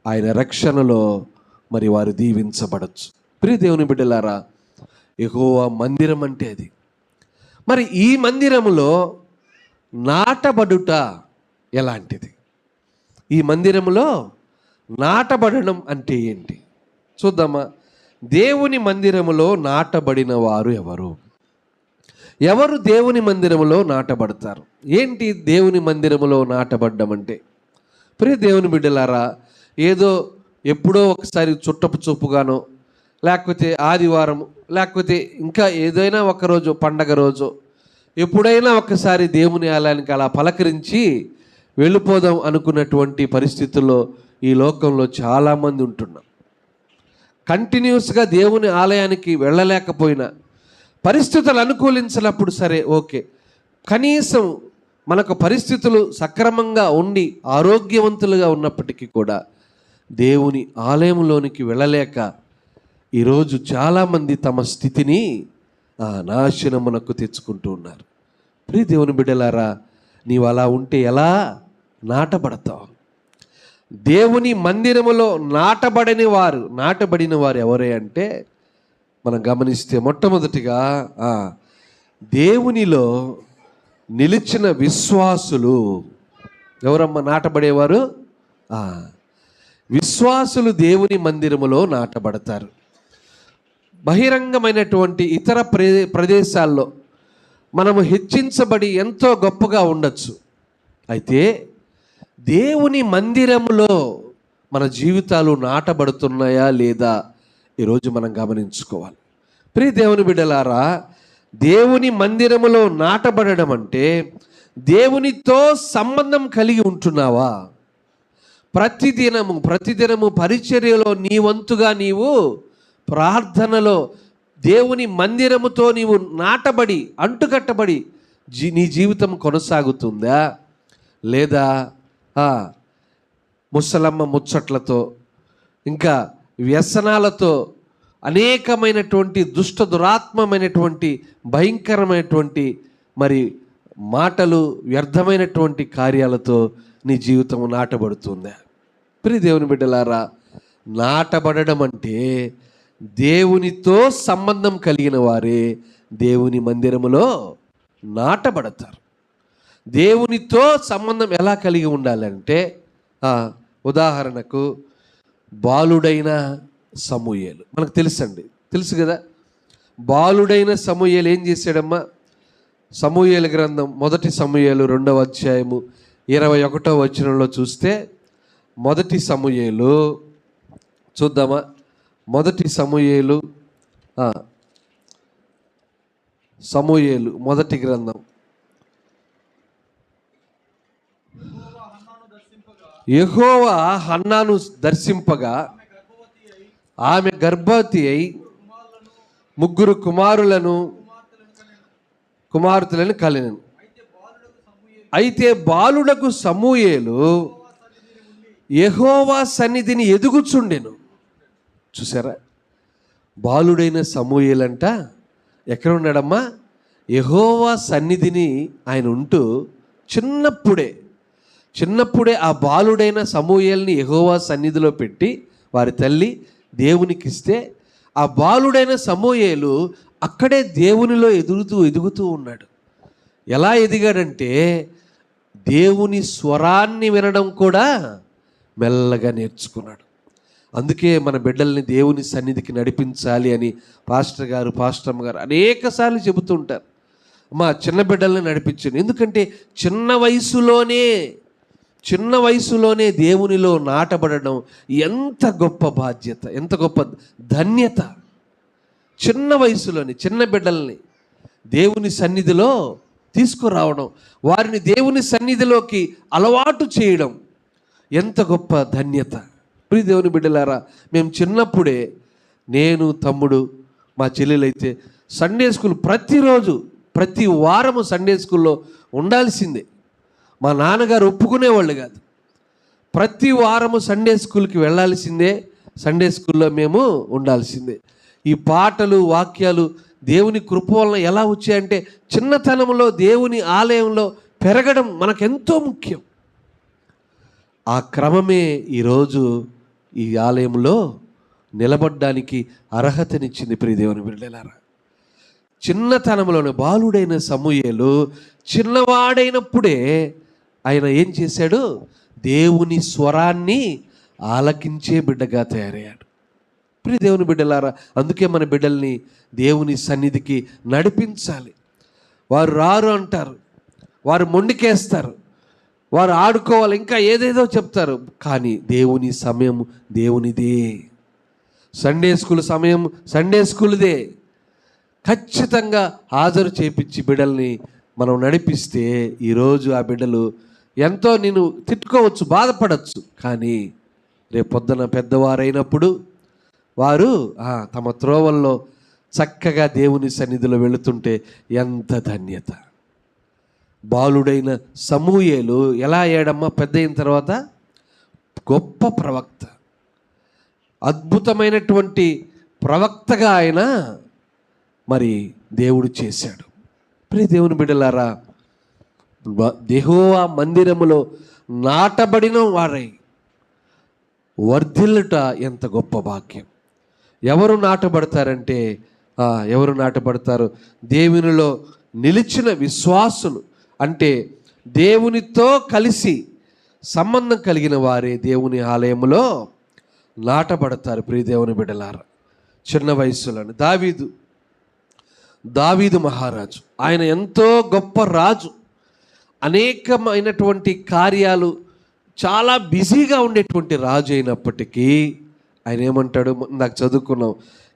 ఆయన రక్షణలో మరి వారు దీవించబడచ్చు. ప్రియ దేవుని బిడ్డలారా, యెహోవా మందిరం అంటే అది. మరి ఈ మందిరములో నాటబడుట ఎలాంటిది? ఈ మందిరములో నాటబడడం అంటే ఏంటి చూద్దామా. దేవుని మందిరములో నాటబడిన వారు ఎవరు? ఎవరు దేవుని మందిరములో నాటబడతారు? ఏంటి దేవుని మందిరములో నాటబడ్డం అంటే? ప్రియ దేవుని బిడ్డలారా, ఏదో ఎప్పుడో ఒకసారి చుట్టపు చూపుగానో, లేకపోతే ఆదివారం, లేకపోతే ఇంకా ఏదైనా ఒకరోజు పండగ రోజు, ఎప్పుడైనా ఒకసారి దేవుని ఆలయానికి అలా పలకరించి వెళ్ళిపోదాం అనుకున్నటువంటి పరిస్థితుల్లో ఈ లోకంలో చాలామంది ఉంటున్నాం. కంటిన్యూస్గా దేవుని ఆలయానికి వెళ్ళలేకపోయినా, పరిస్థితులు అనుకూలించినప్పుడు సరే ఓకే, కనీసం మనకు పరిస్థితులు సక్రమంగా ఉండి ఆరోగ్యవంతులుగా ఉన్నప్పటికీ కూడా దేవుని ఆలయంలోనికి వెళ్ళలేక ఈరోజు చాలామంది తమ స్థితిని నాశనమునకు తెచ్చుకుంటూ ఉన్నారు. ప్రియ దేవుని బిడ్డలారా, నీవు అలా ఉంటే ఎలా నాటబడతావు? దేవుని మందిరములో నాటబడిన వారు ఎవరే అంటే, మనం గమనిస్తే మొట్టమొదటిగా దేవునిలో నిలిచిన విశ్వాసులు. ఎవరమ్మా నాటబడేవారు? విశ్వాసులు దేవుని మందిరములో నాటబడతారు. బహిరంగమైనటువంటి ఇతర ప్రదేశాల్లో మనము హెచ్చించబడి ఎంతో గొప్పగా ఉండొచ్చు, అయితే దేవుని మందిరములో మన జీవితాలు నాటబడుతున్నాయా లేదా ఈరోజు మనం గమనించుకోవాలి. ప్రియ దేవుని బిడ్డలారా, దేవుని మందిరములో నాటబడడం అంటే దేవునితో సంబంధం కలిగి ఉంటున్నావా? ప్రతిదినము పరిచర్యలో నీ వంతుగా నీవు ప్రార్థనలో దేవుని మందిరముతో నీవు నాటబడి అంటుకట్టబడి నీ జీవితం కొనసాగుతుందా? లేదా ముసలమ్మ ముచ్చట్లతో, ఇంకా వ్యసనాలతో, అనేకమైనటువంటి దురాత్మమైనటువంటి భయంకరమైనటువంటి మరి మాటలు, వ్యర్థమైనటువంటి కార్యాలతో నీ జీవితం నాటబడుతుందా? ప్రియ దేవుని బిడ్డలారా, నాటబడడం అంటే దేవునితో సంబంధం కలిగిన వారే దేవుని మందిరములో నాటబడతారు. దేవునితో సంబంధం ఎలా కలిగి ఉండాలంటే, ఉదాహరణకు బాలుడైన సమూయేలు మనకు తెలుసు కదా. బాలుడైన సమూయేలు ఏం చేశాడమ్మా? సమూయేలు గ్రంథం 1 సమూయేలు 2వ అధ్యాయము 21వ వచనంలో చూస్తే, 1 సమూయేలు చూద్దామా. 1 సమూయేలు మొదటి గ్రంథం. యెహోవా హన్నాను దర్శింపగా ఆమె గర్భవతి అయి 3 కుమార్తెలను కలినెను. అయితే బాలుడకు సమూయేలు యెహోవా సన్నిధిని ఎదుగుచుండెను. చూసారా, బాలుడైన సమూయేలంట ఎక్కడ ఉన్నాడమ్మా? యెహోవా సన్నిధిని ఆయన ఉంటూ చిన్నప్పుడే ఆ బాలుడైన సమూయేల్ని యెహోవా సన్నిధిలో పెట్టి వారి తల్లి దేవునికి ఇస్తే ఆ బాలుడైన సమూయేలు అక్కడే దేవునిలో ఎదుగుతూ ఉన్నాడు. ఎలా ఎదిగాడంటే దేవుని స్వరాన్ని వినడం కూడా మెల్లగా నేర్చుకున్నాడు. అందుకే మన బిడ్డల్ని దేవుని సన్నిధికి నడిపించాలి అని పాస్టమ్మ గారు అనేకసార్లు చెబుతుంటారు. మా చిన్న బిడ్డల్ని నడిపించండి. ఎందుకంటే చిన్న వయసులోనే దేవునిలో నాటబడడం ఎంత గొప్ప బాధ్యత, ఎంత గొప్ప ధన్యత. చిన్న వయసులోని చిన్న బిడ్డల్ని దేవుని సన్నిధిలో తీసుకురావడం, వారిని దేవుని సన్నిధిలోకి అలవాటు చేయడం ఎంత గొప్ప ధన్యత. ప్రియ దేవుని బిడ్డలారా, మేము చిన్నప్పుడే, నేను, తమ్ముడు, మా చెల్లెలైతే సండే స్కూల్ ప్రతి వారము సండే స్కూల్లో ఉండాల్సిందే. మా నాన్నగారు ఒప్పుకునేవాళ్ళు కాదు. ప్రతి వారము సండే స్కూల్కి వెళ్ళాల్సిందే, సండే స్కూల్లో మేము ఉండాల్సిందే. ఈ పాటలు, వాక్యాలు దేవుని కృప వలన ఎలా వచ్చాయంటే చిన్నతనంలో దేవుని ఆలయంలో పెరగడం మనకెంతో ముఖ్యం. ఆ క్రమమే ఈరోజు ఈ ఆలయంలో నిలబడ్డానికి అర్హతనిచ్చింది. ప్రియ దేవుని బిడ్డలారా, చిన్నతనంలోనే బాలుడైన సమూయేలు చిన్నవాడైనప్పుడే ఆయన ఏం చేశాడు? దేవుని స్వరాన్ని ఆలకించే బిడ్డగా తయారయ్యాడు. ప్రియ దేవుని బిడ్డలారా, అందుకే మన బిడ్డల్ని దేవుని సన్నిధికి నడిపించాలి. వారు రారు అంటారు, వారు మొండికేస్తారు, వారు ఆడుకోవాలి, ఇంకా ఏదేదో చెప్తారు. కానీ దేవుని సమయం దేవునిదే. సండే స్కూల్ సమయం సండే స్కూల్దే. ఖచ్చితంగా హాజరు చేపించి బిడ్డల్ని మనం నడిపిస్తే ఈరోజు ఆ బిడ్డలు ఎంతో నిన్ను తిట్టుకోవచ్చు, బాధపడవచ్చు. కానీ రేపొద్దున పెద్దవారైనప్పుడు వారు తమ త్రోవల్లో చక్కగా దేవుని సన్నిధిలో వెళుతుంటే ఎంత ధన్యత. బాలుడైన సమూయేలు ఎలా అయ్యాడమ్మా? పెద్ద అయిన తర్వాత గొప్ప ప్రవక్త, అద్భుతమైనటువంటి ప్రవక్తగా ఆయన మరి దేవుడు చేశాడు. ప్రియ దేవుని బిడ్డలారా, యెహోవా మందిరములో నాటబడిన వారై వర్ధిల్లుట ఎంత గొప్ప భాగ్యం. ఎవరు నాటబడతారు? దేవునిలో నిలిచిన విశ్వాసులు, అంటే దేవునితో కలిసి సంబంధం కలిగిన వారే దేవుని ఆలయములో నాటబడతారు. ప్రియ దేవుని బిడ్డలారా, చిన్న వయసులోని దావీదు మహారాజు, ఆయన ఎంతో గొప్ప రాజు. అనేకమైనటువంటి కార్యాలు, చాలా బిజీగా ఉండేటువంటి రాజు అయినప్పటికీ ఆయన ఏమంటాడు? నాకు చదువుకున్నాం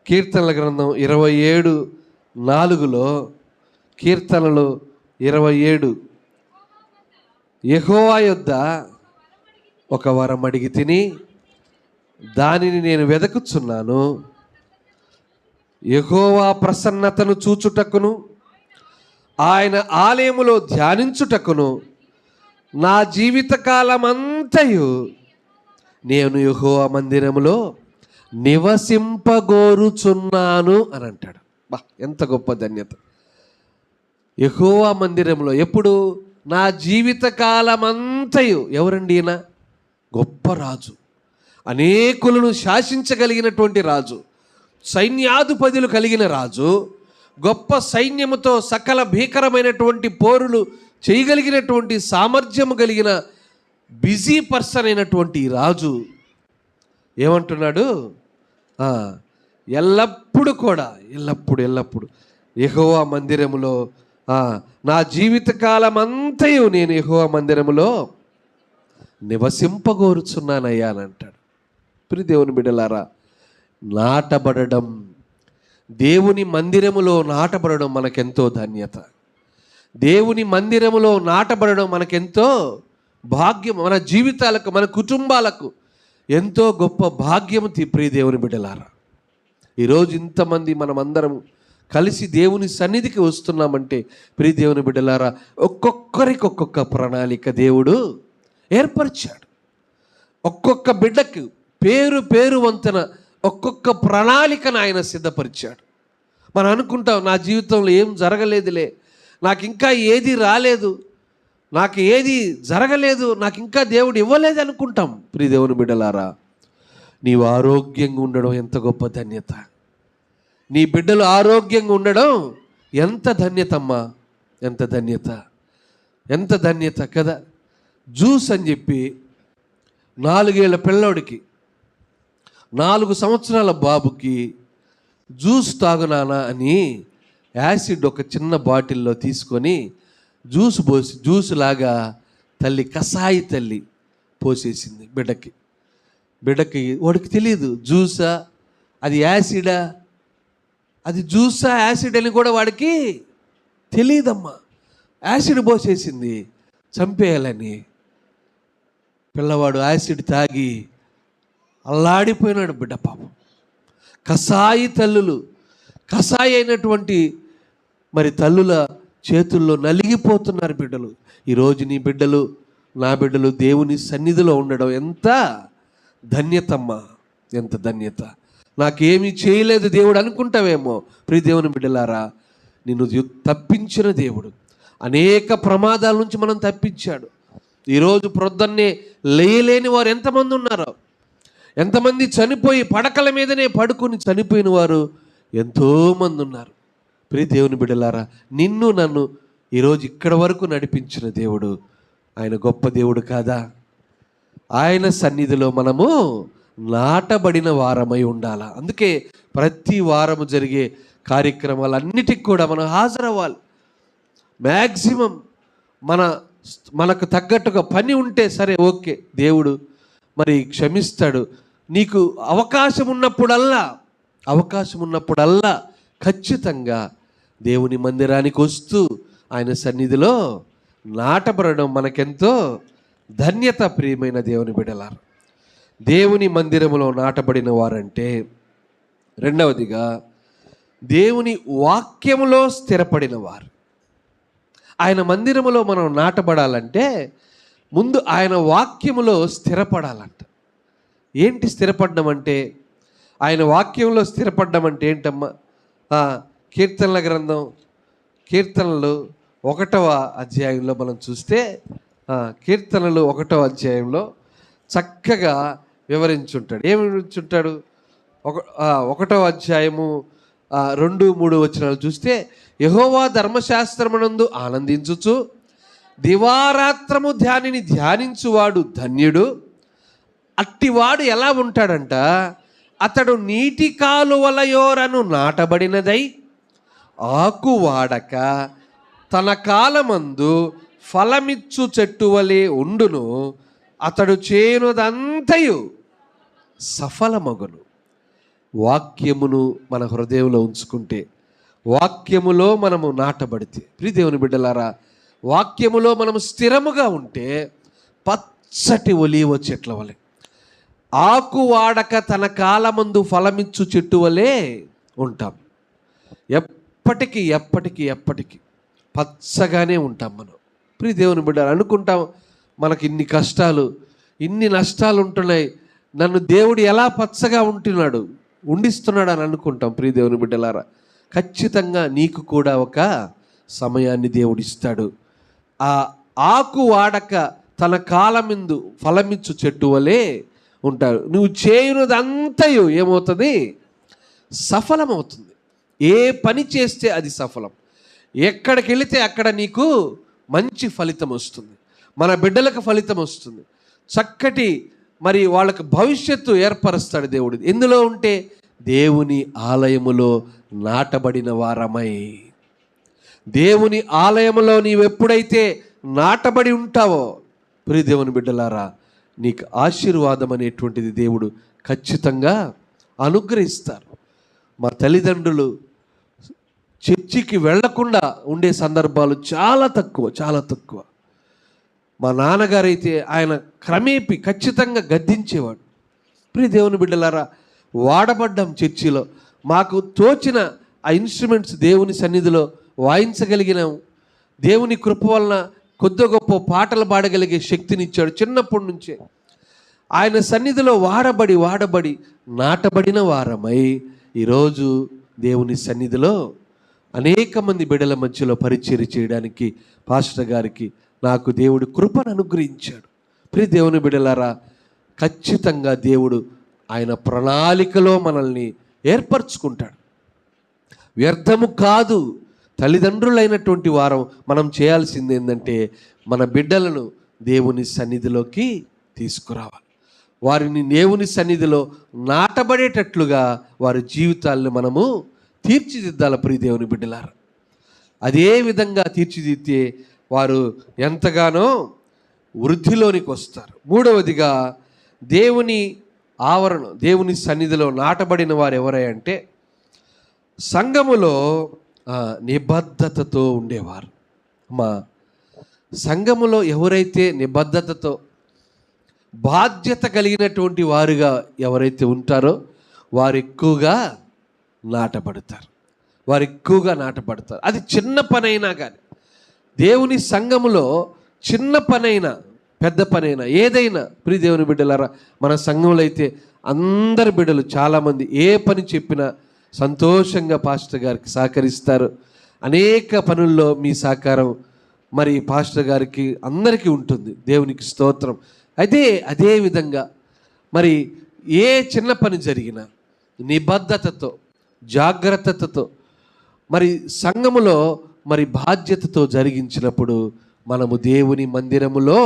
కీర్తనల గ్రంథం 27:4 కీర్తనలు 27, యెహోవా యొద్ద ఒక వరం అడిగి తిని దానిని నేను వెదకుచున్నాను. యెహోవా ప్రసన్నతను చూచుటకును ఆయన ఆలయములో ధ్యానించుటకును నా జీవితకాలమంతయు నేను యెహోవా మందిరములో నివసింపగోరుచున్నాను అని అంటాడు. ఎంత గొప్ప ధన్యత. యెహోవా మందిరంలో ఎప్పుడు? నా జీవితకాలమంతయు. ఎవరండి ఈయన? గొప్ప రాజు, అనేకులను శాసించగలిగినటువంటి రాజు, సైన్యాధిపతులు కలిగిన రాజు, గొప్ప సైన్యముతో సకల భీకరమైనటువంటి పోరులు చేయగలిగినటువంటి సామర్థ్యము కలిగిన బిజీ పర్సన్ అయినటువంటి రాజు ఏమంటున్నాడు? ఎల్లప్పుడు యెహోవా మందిరములో నా జీవితకాలమంతయు నేను యెహోవా మందిరములో నివసింపగోరుచున్నానయ్యా అని అంటాడు. ప్రియ దేవుని బిడ్డలారా, నాటబడడం, దేవుని మందిరములో నాటబడడం మనకెంతో ధన్యత. దేవుని మందిరములో నాటబడడం మనకెంతో భాగ్యం. మన జీవితాలకు, మన కుటుంబాలకు ఎంతో గొప్ప భాగ్యము. ప్రియ దేవుని బిడ్డలారా, ఈరోజు ఇంతమంది మనమందరం కలిసి దేవుని సన్నిధికి వస్తున్నామంటే ప్రియ దేవుని బిడ్డలారా, ఒక్కొక్కరికి ఒక్కొక్క ప్రణాళిక దేవుడు ఏర్పరిచాడు. ఒక్కొక్క బిడ్డకు పేరు వంతన ఒక్కొక్క ప్రణాళికను ఆయన సిద్ధపరిచాడు. మనం అనుకుంటాం నా జీవితంలో ఏం జరగలేదులే, నాకు ఇంకా ఏది రాలేదు, నాకు ఏది జరగలేదు, నాకు ఇంకా దేవుడు ఇవ్వలేదు అనుకుంటాం. ప్రియ దేవుని బిడ్డలారా, నీవు ఆరోగ్యంగా ఉండడం ఎంత గొప్ప ధన్యత. నీ బిడ్డలు ఆరోగ్యంగా ఉండడం ఎంత ధన్యతమ్మా, ఎంత ధన్యత, ఎంత ధన్యత కదా. జ్యూస్ అని చెప్పి 4 ఏళ్ల పిల్లోడికి, 4 సంవత్సరాల బాబుకి జ్యూస్ తాగునానా అని యాసిడ్ ఒక చిన్న బాటిల్లో తీసుకొని జ్యూస్ పోసి, జ్యూస్ లాగా తల్లి, కషాయి తల్లి పోసేసింది బిడ్డకి. వాడికి తెలియదు జ్యూసా అది యాసిడా, అది జ్యూసా యాసిడ్ అని కూడా వాడికి తెలియదమ్మా. యాసిడ్ పోసేసింది చంపేయాలని. పిల్లవాడు యాసిడ్ తాగి అల్లాడిపోయినాడు బిడ్డ పాపం. కషాయి తల్లులు, కషాయి అయినటువంటి మరి తల్లుల చేతుల్లో నలిగిపోతున్నారు బిడ్డలు. ఈరోజు నీ బిడ్డలు, నా బిడ్డలు దేవుని సన్నిధిలో ఉండడం ఎంత ధన్యతమ్మా, ఎంత ధన్యత. నాకేమీ చేయలేదు దేవుడు అనుకుంటావేమో. ప్రియ దేవుని బిడ్డలారా, నిన్ను తప్పించిన దేవుడు అనేక ప్రమాదాల నుంచి మనం తప్పించాడు. ఈరోజు ప్రొద్దున్నే లేయలేని వారు ఎంతమంది ఉన్నారో, ఎంతమంది చనిపోయి పడకల మీదనే పడుకొని చనిపోయిన వారు ఎంతోమంది ఉన్నారు. ప్రియ దేవుని బిడ్డలారా, నిన్ను నన్ను ఈరోజు ఇక్కడ వరకు నడిపించిన దేవుడు ఆయన గొప్ప దేవుడు కాదా? ఆయన సన్నిధిలో మనము నాటబడిన వారమై ఉండాలా. అందుకే ప్రతి వారము జరిగే కార్యక్రమాలన్నిటికి కూడా మనం హాజరవ్వాలి. మ్యాక్సిమం మనకు తగ్గట్టుగా పని ఉంటే సరే, ఓకే, దేవుడు మరి క్షమిస్తాడు. నీకు అవకాశం ఉన్నప్పుడల్లా ఖచ్చితంగా దేవుని మందిరానికి వస్తూ ఆయన సన్నిధిలో నాటబడడం మనకెంతో ధన్యత. ప్రియమైన దేవుని బిడ్డలారా, దేవుని మందిరములో నాటబడిన వారంటే, రెండవదిగా దేవుని వాక్యములో స్థిరపడిన వారు. ఆయన మందిరములో మనం నాటబడాలంటే ముందు ఆయన వాక్యములో స్థిరపడాలంట. ఏంటి స్థిరపడడం అంటే? ఆయన వాక్యంలో స్థిరపడడం అంటే ఏంటమ్మా? కీర్తనల గ్రంథం, కీర్తనలు 1వ అధ్యాయంలో మనం చూస్తే, కీర్తనలు 1వ అధ్యాయంలో చక్కగా వివరించుంటాడు. ఏమి వివరించుంటాడు? 1వ అధ్యాయము 2-3 వచనాలు చూస్తే, యెహోవా ధర్మశాస్త్రమునందు ఆనందించుచు దివారాత్రము ధ్యానిని ధ్యానించువాడు ధన్యుడు. అట్టివాడు ఎలా ఉంటాడంట? అతడు నీటి కాలువలయోరను నాటబడినదై ఆకు వాడక తన కాలమందు ఫలమిచ్చు చెట్టు వలె ఉండును. అతడు చేయునదంతయు సఫలమగును. వాక్యమును మన హృదయంలో ఉంచుకుంటే, వాక్యములో మనము నాటబడితే, ప్రియ దేవుని బిడ్డలారా, వాక్యములో మనము స్థిరముగా ఉంటే పచ్చటి ఒలీవ చెట్ల వలె, ఆకు వాడక తన కాలమందు ఫలమిచ్చు చెట్టు వలె ఉంటాం. ఎప్పటికీ పచ్చగానే ఉంటాం మనం. ప్రియ దేవుని బిడ్డలు, అనుకుంటాం మనకి ఇన్ని కష్టాలు, ఇన్ని నష్టాలు ఉంటున్నాయి, నన్ను దేవుడు ఎలా పచ్చగా ఉండిస్తున్నాడు అని అనుకుంటాం. ప్రియ దేవుని బిడ్డలారా, ఖచ్చితంగా నీకు కూడా ఒక సమయాన్ని దేవుడిస్తాడు. ఆ ఆకు వాడక తన కాలమందు ఫలమిచ్చు చెట్టు వలె ఉంటారు. నువ్వు చేయునదంతయు ఏమవుతుంది? సఫలమవుతుంది. ఏ పని చేస్తే అది సఫలం. ఎక్కడికి వెళితే అక్కడ నీకు మంచి ఫలితం వస్తుంది. మన బిడ్డలకు ఫలితం వస్తుంది. చక్కటి మరి వాళ్ళకు భవిష్యత్తు ఏర్పరుస్తాడు దేవుడు. ఎందులో ఉంటే? దేవుని ఆలయములో నాటబడిన వారమై. దేవుని ఆలయములో నీవెప్పుడైతే నాటబడి ఉంటావో, ప్రియ దేవుని బిడ్డలారా, నీకు ఆశీర్వాదం అనేటువంటిది దేవుడు ఖచ్చితంగా అనుగ్రహిస్తారు. మా తల్లిదండ్రులు చర్చికి వెళ్లకుండా ఉండే సందర్భాలు చాలా తక్కువ. మా నాన్నగారైతే ఆయన క్రమేపి ఖచ్చితంగా గద్దించేవాడు. ప్రియ దేవుని బిడ్డలారా, వాడబడ్డాం చర్చిలో. మాకు తోచిన ఆ ఇన్స్ట్రుమెంట్స్ దేవుని సన్నిధిలో వాయించగలిగినాం. దేవుని కృప వలన కొద్ది గొప్ప పాటలు పాడగలిగే శక్తినిచ్చాడు చిన్నప్పటి నుంచే. ఆయన సన్నిధిలో వాడబడి నాటబడిన వారమై ఈరోజు దేవుని సన్నిధిలో అనేక మంది బిడ్డల మధ్యలో పరిచర్య చేయడానికి పాస్టర్ గారికి నాకు దేవుడు కృపను అనుగ్రహించాడు. ప్రియ దేవుని బిడ్డలారా, ఖచ్చితంగా దేవుడు ఆయన ప్రణాళికలో మనల్ని ఏర్పరచుకుంటాడు. వ్యర్థము కాదు. తల్లిదండ్రులైనటువంటి వారం మనం చేయాల్సింది ఏంటంటే మన బిడ్డలను దేవుని సన్నిధిలోకి తీసుకురావాలి. వారిని దేవుని సన్నిధిలో నాటబడేటట్లుగా వారి జీవితాలను మనము తీర్చిదిద్దాలి. ప్రియ దేవుని బిడ్డలారా, అదే విధంగా తీర్చిదిద్దితే వారు ఎంతగానో వృద్ధిలోనికి వస్తారు. మూడవదిగా దేవుని ఆవరణ, దేవుని సన్నిధిలో నాటబడిన వారు ఎవరంటే సంఘములో నిబద్ధతతో ఉండేవారు. మా సంఘములో ఎవరైతే నిబద్ధతతో బాధ్యత కలిగినటువంటి వారుగా ఎవరైతే ఉంటారో వారు ఎక్కువగా నాటబడతారు. అది చిన్న పనైనా కానీ, దేవుని సంఘములో చిన్న పనైనా పెద్ద పనైనా ఏదైనా, ప్రియ దేవుని బిడ్డలారా, మన సంఘంలో అయితే అందరి బిడ్డలు చాలామంది ఏ పని చెప్పినా సంతోషంగా పాస్టర్ గారికి సహకరిస్తారు. అనేక పనుల్లో మీ సహకారం మరి పాస్టర్ గారికి అందరికీ ఉంటుంది. దేవునికి స్తోత్రం. అయితే అదే విధంగా మరి ఏ చిన్న పని జరిగినా నిబద్ధతతో, జాగ్రత్తతో మరి సంఘములో మరి బాధ్యతతో జరిగించినప్పుడు మనము దేవుని మందిరములో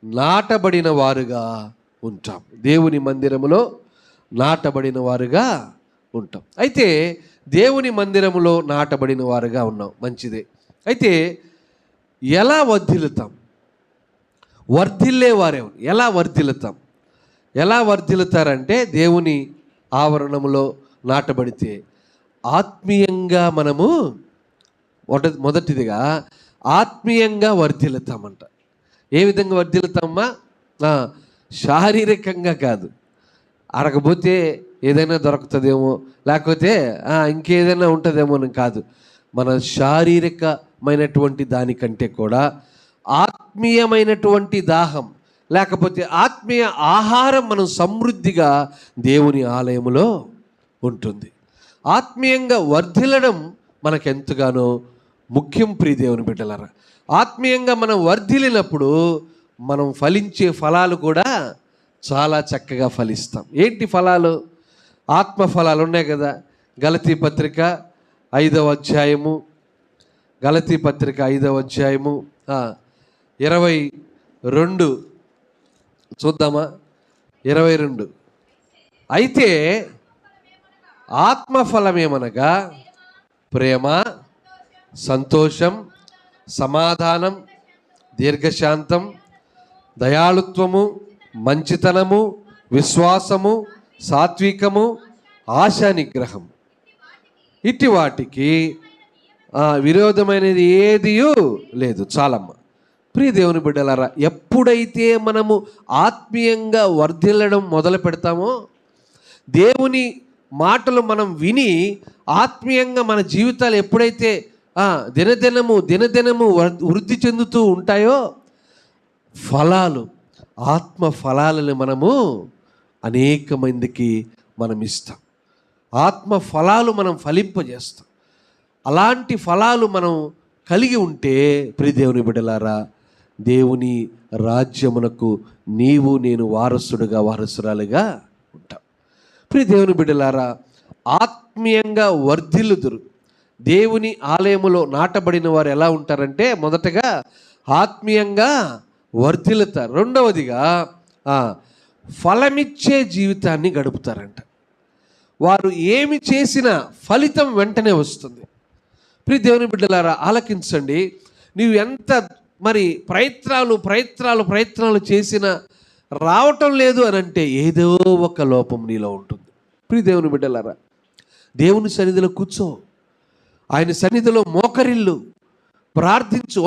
నాటబడిన వారుగా ఉంటాం. దేవుని మందిరములో నాటబడిన వారుగా ఉంటాం. అయితే దేవుని మందిరములో నాటబడిన వారుగా ఉన్నాం, మంచిదే. అయితే ఎలా వర్ధిల్లుతాం? వర్ధిల్లేవారే ఎలా వర్ధిల్లుతారంటే దేవుని ఆవరణములో నాటబడితే ఆత్మీయంగా మనము మొదటిదిగా ఆత్మీయంగా వర్ధిల్లుతామంట. ఏ విధంగా వర్ధిల్లుతామా? శారీరకంగా కాదు, అరగపోతే ఏదైనా దొరుకుతుందేమో, లేకపోతే ఇంకేదైనా ఉంటుందేమో అని కాదు. మన శారీరకమైనటువంటి దానికంటే కూడా ఆత్మీయమైనటువంటి దాహం, లేకపోతే ఆత్మీయ ఆహారం మనం సమృద్ధిగా దేవుని ఆలయములో ఉంటుంది. ఆత్మీయంగా వర్ధిల్లడం మనకెంతగానో ముఖ్యం. ప్రియ దేవుని బిడ్డలారా, ఆత్మీయంగా మనం వర్ధిల్లినప్పుడు మనం ఫలించే ఫలాలు కూడా చాలా చక్కగా ఫలిస్తాం. ఏంటి ఫలాలు? ఆత్మ ఫలాలు ఉన్నాయి కదా. గలతీ పత్రిక 5వ అధ్యాయము 22 చూద్దామా? 22. అయితే ఆత్మఫలమేమనగా ప్రేమ, సంతోషం, సమాధానం, దీర్ఘశాంతం, దయాళుత్వము, మంచితనము, విశ్వాసము, సాత్వికము, ఆశా నిగ్రహం. ఇట్టి వాటికి విరోధమైనది ఏదియూ లేదు. చాలమ్మ. ప్రియ దేవుని బిడ్డలారా, ఎప్పుడైతే మనము ఆత్మీయంగా వర్ధిల్లడం మొదలు పెడతామో, దేవుని మాటలు మనం విని ఆత్మీయంగా మన జీవితాలు ఎప్పుడైతే దినదినము వృద్ధి చెందుతూ ఉంటాయో, ఫలాలు, ఆత్మ ఫలాలను మనము అనేక మందికి మనం ఇస్తాం. ఆత్మ ఫలాలు మనం ఫలింపజేస్తాం. అలాంటి ఫలాలు మనం కలిగి ఉంటే ప్రియ దేవుని బిడ్డలారా, దేవుని రాజ్యమునకు నీవు నేను వారసురాలుగా ఉంటాం. ప్రియ దేవుని బిడ్డలారా, ఆత్మీయంగా వర్ధిల్లుదురు. దేవుని ఆలయములో నాటబడిన వారు ఎలా ఉంటారంటే, మొదటగా ఆత్మీయంగా వర్ధిల్లుతారు. రెండవదిగా ఫలమిచ్చే జీవితాన్ని గడుపుతారంట. వారు ఏమి చేసినా ఫలితం వెంటనే వస్తుంది. ప్రియ దేవుని బిడ్డలారా, ఆలకించండి. నీవు ఎంత మరి ప్రయత్నాలు చేసినా రావటం లేదు అని అంటే ఏదో ఒక లోపం నీలో ఉంటుంది. ప్రియ దేవుని బిడ్డలారా, దేవుని సన్నిధిలో కూర్చో, ఆయన సన్నిధిలో మోకరిల్లు, ప్రార్థించు.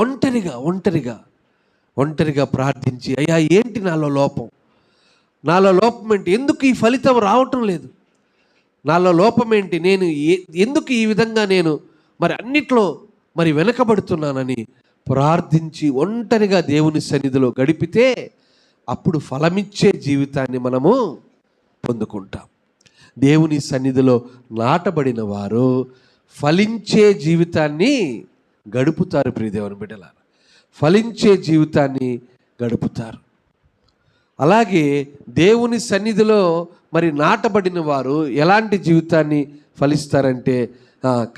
ఒంటరిగా ప్రార్థించి, అయ్యా ఏంటి నాలో లోపం ఏంటి? ఎందుకు ఈ ఫలితం రావటం లేదు? నాలో లోపం ఏంటి? నేను ఎందుకు ఈ విధంగా నేను మరి అన్నిట్లో మరి వెనకబడుతున్నానని ప్రార్థించి ఒంటరిగా దేవుని సన్నిధిలో గడిపితే అప్పుడు ఫలమిచ్చే జీవితాన్ని మనము పొందుకుంటాం. దేవుని సన్నిధిలో నాటబడిన వారు ఫలించే జీవితాన్ని గడుపుతారు. ప్రియదేవుని బిడ్డలారా, ఫలించే జీవితాన్ని గడుపుతారు. అలాగే దేవుని సన్నిధిలో మరి నాటబడిన వారు ఎలాంటి జీవితాన్ని ఫలిస్తారంటే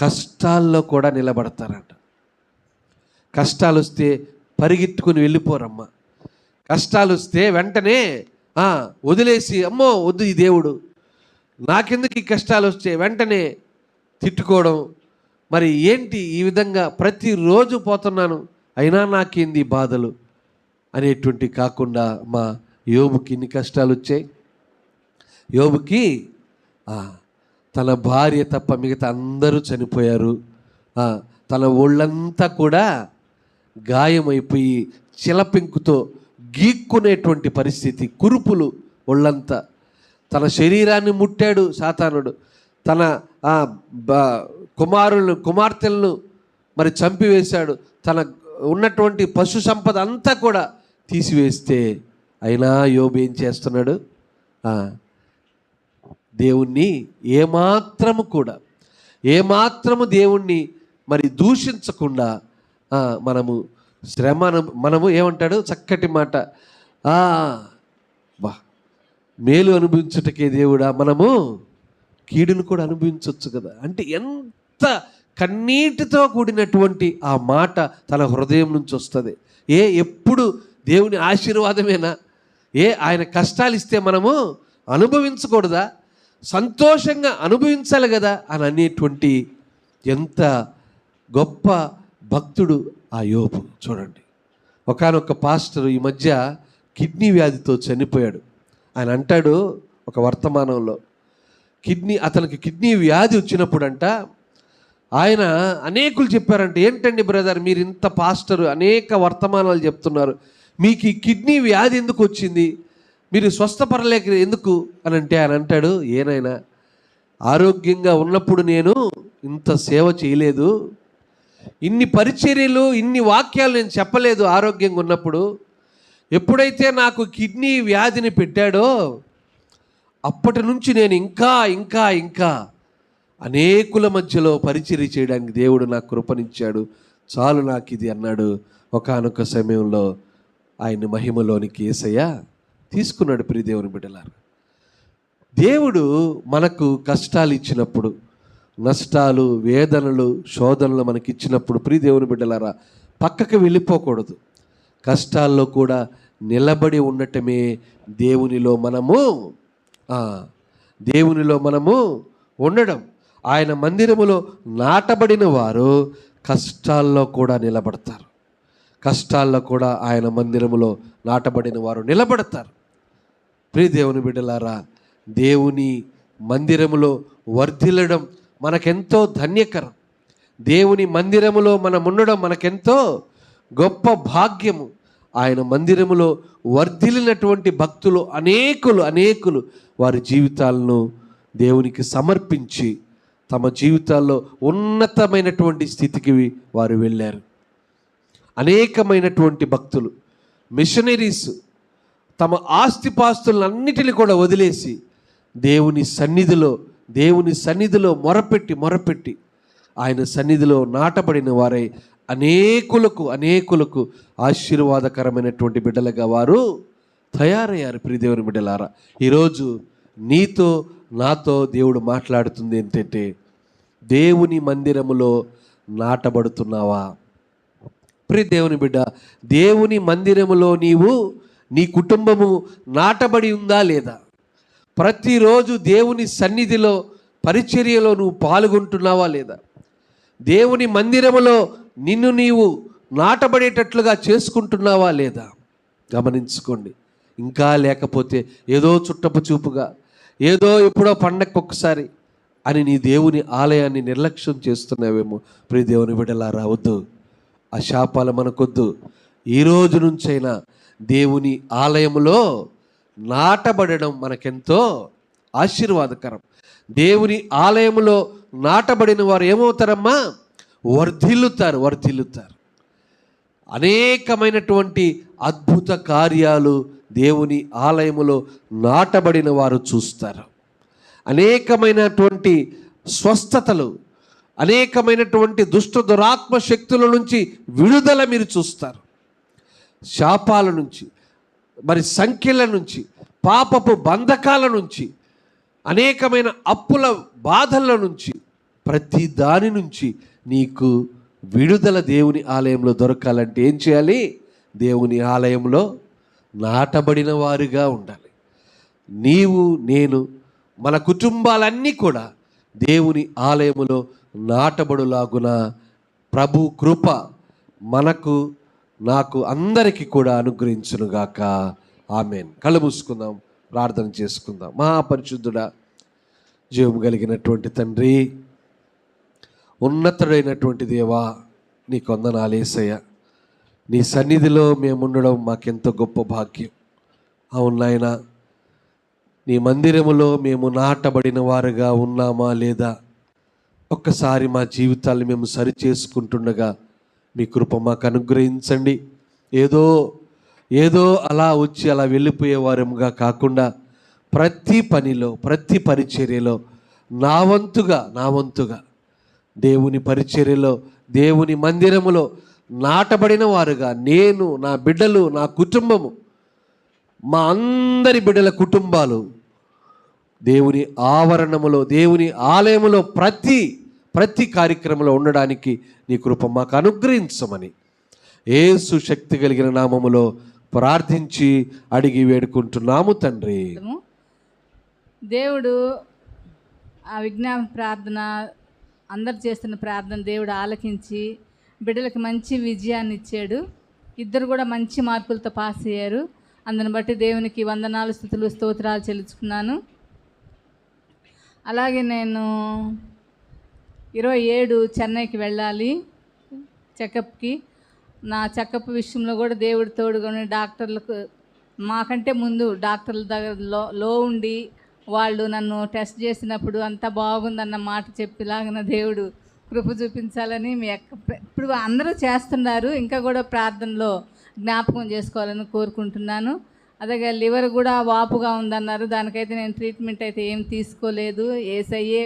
కష్టాల్లో కూడా నిలబడతారంట. కష్టాలు వస్తే పరిగెత్తుకుని వెళ్ళిపోరమ్మా. కష్టాలు వస్తే వెంటనే వదిలేసి, అమ్మో వద్దు ఈ దేవుడు, నాకెందుకు ఈ కష్టాలు వస్తే వెంటనే తిట్టుకోవడం. మరి ఏంటి ఈ విధంగా ప్రతిరోజు పోతున్నాను అయినా నాకేంది బాధలు అనేటువంటి కాకుండా మా యోబుకి ఇన్ని కష్టాలు వచ్చాయి. యోబుకి తన భార్య తప్ప మిగతా అందరూ చనిపోయారు. తన ఒళ్ళంతా కూడా గాయమైపోయి చిలపెంకుతో గీక్కునేటువంటి పరిస్థితి, కురుపులు ఒళ్ళంతా. తన శరీరాన్ని ముట్టాడు సాతానుడు. తన కుమార్తెలను మరి చంపివేశాడు. తన ఉన్నటువంటి పశు సంపద అంతా కూడా తీసివేస్తే అయినా యోబు ఏం చేస్తున్నాడు? దేవుణ్ణి ఏమాత్రము దేవుణ్ణి మరి దూషించకుండా మనము ఏమంటాడు చక్కటి మాట, మేలు అనుభవించుటకే దేవుడా, మనము కీడును కూడా అనుభవించవచ్చు కదా. అంటే ఎంత కన్నీటితో కూడినటువంటి ఆ మాట తన హృదయం నుంచి వస్తుంది. ఎప్పుడు దేవుని ఆశీర్వాదమేనా? ఆయన కష్టాలు ఇస్తే మనము అనుభవించకూడదా? సంతోషంగా అనుభవించాలి కదా అని అనేటువంటి ఎంత గొప్ప భక్తుడు ఆ యోబు. చూడండి, ఒకానొక పాస్టర్ ఈ మధ్య కిడ్నీ వ్యాధితో చనిపోయాడు. ఆయన అంటాడు ఒక వర్తమానంలో, అతనికి కిడ్నీ వ్యాధి వచ్చినప్పుడంట ఆయన అనేకులు చెప్పారంట, ఏంటండి బ్రదర్ మీరు ఇంత పాస్టరు అనేక వర్తమానాలు చెప్తున్నారు, మీకు ఈ కిడ్నీ వ్యాధి ఎందుకు వచ్చింది, మీరు స్వస్థపడలేక ఎందుకు అని అంటే ఆయన అంటాడు, ఏనైనా ఆరోగ్యంగా ఉన్నప్పుడు నేను ఇంత సేవ చేయలేదు, ఇన్ని పరిచర్యలు ఇన్ని వాక్యాలు నేను చెప్పలేదు. ఆరోగ్యంగా ఉన్నప్పుడు ఎప్పుడైతే నాకు కిడ్నీ వ్యాధిని పెట్టాడో అప్పటి నుంచి నేను ఇంకా ఇంకా ఇంకా అనేకుల మధ్యలో పరిచర్య చేయడానికి దేవుడు నాకు కృపనిచ్చాడు, చాలు నాకు ఇది అన్నాడు. ఒకానొక సమయంలో ఆయన మహిమలోనికి యేసయ్య తీసుకున్నాడు. ప్రియ దేవుని బిడ్డలారా, దేవుడు మనకు కష్టాలు ఇచ్చినప్పుడు, నష్టాలు, వేదనలు, శోధనలు మనకి ఇచ్చినప్పుడు ప్రియ దేవుని బిడ్డలారా పక్కకు వెళ్ళిపోకూడదు. కష్టాల్లో కూడా నిలబడి ఉండటమే దేవునిలో మనము ఉండడం. ఆయన మందిరములో నాటబడిన వారు కష్టాల్లో కూడా నిలబడతారు. కష్టాల్లో కూడా ఆయన మందిరములో నాటబడిన వారు నిలబడతారు. ప్రియ దేవుని బిడ్డలారా, దేవుని మందిరములో వర్ధిల్లడం మనకెంతో ధన్యకరం. దేవుని మందిరములో మనం ఉండడం మనకెంతో గొప్ప భాగ్యము. ఆయన మందిరములో వర్ధిల్లినటువంటి భక్తులు అనేకులు వారి జీవితాలను దేవునికి సమర్పించి తమ జీవితాల్లో ఉన్నతమైనటువంటి స్థితికి వారు వెళ్ళారు. అనేకమైనటువంటి భక్తులు, మిషనరీస్ తమ ఆస్తిపాస్తులన్నిటిని కూడా వదిలేసి దేవుని సన్నిధిలో మొరపెట్టి ఆయన సన్నిధిలో నాటబడిన వారై అనేకులకు ఆశీర్వాదకరమైనటువంటి బిడ్డలుగా వారు తయారయ్యారు. ప్రియ దేవుని బిడ్డలారా, ఈరోజు నీతో నాతో దేవుడు మాట్లాడుతుంది ఏంటంటే, దేవుని మందిరములో నాటబడుతున్నావా? ప్రియ దేవుని బిడ్డ, దేవుని మందిరములో నీ కుటుంబము నాటబడి ఉందా లేదా? ప్రతిరోజు దేవుని సన్నిధిలో పరిచర్యలో నువ్వు పాల్గొంటున్నావా లేదా? దేవుని మందిరములో నిన్ను నీవు నాటబడేటట్లుగా చేసుకుంటున్నావా లేదా? గమనించుకోండి. ఇంకా లేకపోతే ఏదో చుట్టపు చూపుగా, ఏదో ఎప్పుడో పండగకు ఒక్కసారి అని నీ దేవుని ఆలయాన్ని నిర్లక్ష్యం చేస్తున్నావేమో. ప్రియ దేవుని బిడ్డలారా, వద్దు, ఆ శాపాలు మనకొద్దు. ఈ రోజు నుంచైనా దేవుని ఆలయములో నాటబడడం మనకెంతో ఆశీర్వాదకరం. దేవుని ఆలయములో నాటబడిన వారు ఏమవుతారమ్మా? వర్ధిల్లుతారు. అనేకమైనటువంటి అద్భుత కార్యాలు దేవుని ఆలయములో నాటబడిన వారు చూస్తారు. అనేకమైనటువంటి స్వస్థతలు, అనేకమైనటువంటి దుష్ట దురాత్మ శక్తుల నుంచి విడుదల మీరు చూస్తారు. శాపాల నుంచి, మరి సంఖ్యల నుంచి, పాపపు బంధకాల నుంచి, అనేకమైన అప్పుల బాధల నుంచి, ప్రతి దాని నుంచి నీకు విడుదల దేవుని ఆలయంలో దొరకాలంటే ఏం చేయాలి? దేవుని ఆలయంలో నాటబడిన వారుగా ఉండాలి. నీవు, నేను, మన కుటుంబాలన్నీ కూడా దేవుని ఆలయములో నాటబడులాగున ప్రభు కృప మనకు, నాకు, అందరికీ కూడా అనుగ్రహించునుగాక. ఆమేన్. కళ్ళు మూసుకుందాం, ప్రార్థన చేసుకుందాం. మహాపరిశుద్ధుడా, జీవం కలిగినటువంటి తండ్రి, ఉన్నతుడైనటువంటి దేవా, నీకు వందనాలు యేసయ్య. నీ సన్నిధిలో మేము ఉండడం మాకెంతో గొప్ప భాగ్యం. అవును నాయనా, నీ మందిరములో మేము నాటబడిన వారుగా ఉన్నామా లేదా ఒక్కసారి మా జీవితాన్ని మేము సరి చేసుకుంటుండగా మీ కృప మాకు అనుగ్రహించండి. ఏదో అలా వచ్చి అలా వెళ్ళిపోయేవారముగా కాకుండా ప్రతి పనిలో, ప్రతి పరిచర్యలో నా వంతుగా దేవుని పరిచర్యలో, దేవుని మందిరములో నాటబడిన వారుగా నేను, నా బిడ్డలు, నా కుటుంబము, మా అందరి బిడ్డల కుటుంబాలు దేవుని ఆవరణములో, దేవుని ఆలయములో ప్రతి కార్యక్రమంలో ఉండడానికి నీ కృప మాకు అనుగ్రహించమని యేసు శక్తి కలిగిన నామములో ప్రార్థించి అడిగి వేడుకుంటున్నాము తండ్రి. దేవుడు ఆ విజ్ఞాపన ప్రార్థన, అందరు చేస్తున్న ప్రార్థన దేవుడు ఆలకించి బిడ్డలకు మంచి విజయాన్ని ఇచ్చాడు. ఇద్దరు కూడా మంచి మార్కులతో పాస్ అయ్యారు. అందుని బట్టి దేవునికి వందనాలు, స్తుతులు, స్తోత్రాలు చెల్లించుకున్నాను. అలాగే నేను 27 చెన్నైకి వెళ్ళాలి చెకప్కి. నా చెకప్ విషయంలో కూడా దేవుడి తోడుగా డాక్టర్లకు, మాకంటే ముందు డాక్టర్ల దగ్గరలో ఉండి వాళ్ళు నన్ను టెస్ట్ చేసినప్పుడు అంతా బాగుందన్న మాట చెప్పేలాగా దేవుడు కృప చూపించాలని ఇప్పుడు అందరూ చేస్తున్నారు. ఇంకా కూడా ప్రార్థనలో జ్ఞాపకం చేసుకోవాలని కోరుకుంటున్నాను. అలాగే లివర్ కూడా వాపుగా ఉందన్నారు. దానికైతే నేను ట్రీట్మెంట్ అయితే ఏం తీసుకోలేదు. యేసయ్యే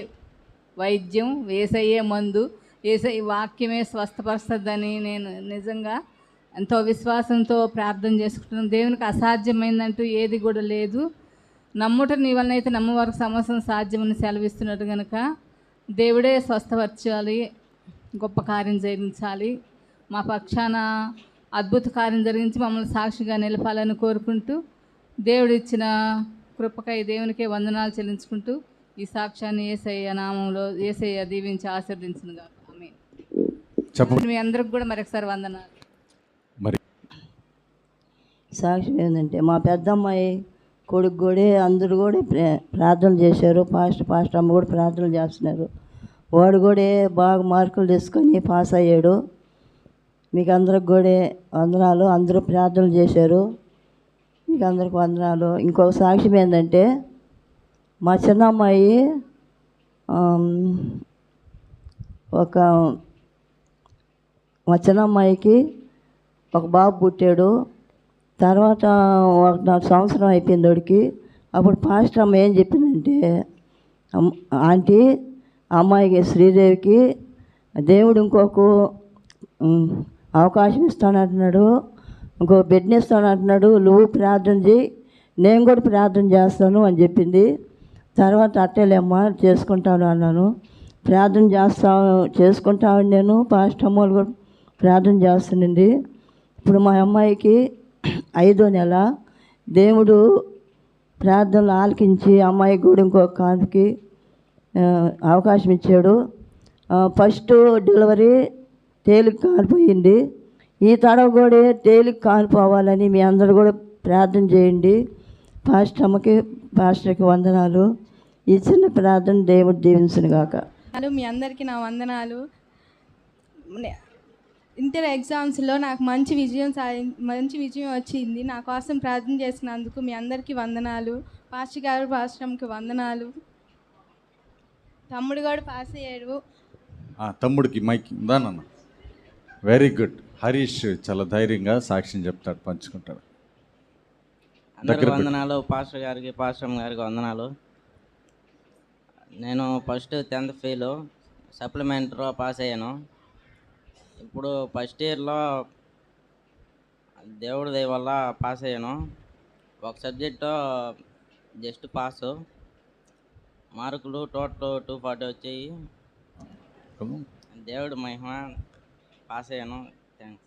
వైద్యం, యేసయ్యే మందు, యేసయ్య వాక్యమే స్వస్థపరుస్తుందని నేను నిజంగా ఎంతో విశ్వాసంతో ప్రార్థన చేసుకుంటున్నాను. దేవునికి అసాధ్యమైందంటూ ఏది కూడా లేదు. నమ్ముట నీ వలన అయితే నమ్మవారికి సమస్తం సాధ్యమని సెలవిస్తున్నట్టు కనుక దేవుడే స్వస్థపరచాలి, గొప్ప కార్యం జరిగించాలి, మా పక్షాన అద్భుత కార్యం జరిగించి మమ్మల్ని సాక్షిగా నిలపాలని కోరుకుంటూ దేవుడు ఇచ్చిన కృపకై దేవునికే వందనాలు చెల్లించుకుంటూ ఈ సాక్ష్యాన్ని యేసయ్య నామంలో యేసయ్య దీవించి ఆశీర్వదించునుగా. ఆమేన్. చెప్పండి. మీ అందరికి కూడా మరొకసారి వందనాలు. సాక్ష్యం ఏంటంటే మా పెద్దమ్మాయి కొడుకు కూడా అందరూ కూడా ప్రార్థనలు చేశారు. పాస్టర్ అమ్మ కూడా ప్రార్థనలు చేస్తున్నారు. వాడు కూడా బాగా మార్కులు తీసుకొని పాస్ అయ్యాడు. మీకు అందరికి కూడా వందనాలు. అందరూ ప్రార్థనలు చేశారు. మీకు అందరికి వందనాలు. ఇంకొక సాక్ష్యం ఏంటంటే మా చిన్న అమ్మాయి మా చిన్న అమ్మాయికి ఒక బాబు పుట్టాడు. తర్వాత 4 సంవత్సరం అయిపోయింది వాడికి. అప్పుడు పాస్టర్ అమ్మ ఏం చెప్పిందంటే, ఆంటీ అమ్మాయికి శ్రీదేవికి దేవుడు ఇంకొక అవకాశం ఇస్తానంటున్నాడు, ఇంకో బిడ్డని ఇస్తానంటున్నాడు, నువ్వు ప్రార్థన చేయి, నేను కూడా ప్రార్థన చేస్తాను అని చెప్పింది. తర్వాత అట్టేలేమ్మా చేసుకుంటాను అన్నాను. ప్రార్థన చేసుకుంటామని నేను పాస్టర్ అమ్మ కూడా ప్రార్థన చేస్తుందండి. ఇప్పుడు మా అమ్మాయికి 5వ నెల దేవుడు ప్రార్థనలు ఆలకించి అమ్మాయికి కూడా ఇంకొక కాన్పుకి అవకాశం ఇచ్చాడు. ఫస్ట్ డెలివరీ తేలిక కానిపోయింది. ఈ తడవ కూడా తేలిక కానిపోవాలని మీ అందరూ కూడా ప్రార్థన చేయండి. పాస్టర్ అమ్మకి, పాస్టర్కి వందనాలు. ఈ చిన్న ప్రార్థన దేవుడు దీవించును గాక. మీ అందరికీ నా వందనాలు. ఇంటర్ ఎగ్జామ్స్లో నాకు మంచి విజయం వచ్చింది. నా కోసం ప్రార్థన చేసినందుకు మీ అందరికీ వందనాలు. పాస్టర్ గారు, పాస్టర్ అమ్మకి వందనాలు. తమ్ముడు కూడా పాస్ అయ్యాడు. తమ్ముడికి మైక్ ఉందానన్న. Very good. హరీష్ చాలా ధైర్యంగా సాక్ష్యం చెప్తాడు, పంచుకుంటాడు. అందరికీ వందనాలు. పాస్టర్ గారికి, పాస్టర్ అమ్మ గారికి వందనాలు. నేను ఫస్ట్ 10th ఫెయిల్, సప్లిమెంటరీలో పాస్ అయ్యాను. ఇప్పుడు ఫస్ట్ ఇయర్లో దేవుడి దయ వల్ల పాస్ అయ్యాను. ఒక సబ్జెక్టు జస్ట్ పాసు, మార్కులు టోటల్ 240 వచ్చాయి. దేవుడి మహిమ, పాస్ అయ్యాను. థ్యాంక్స్.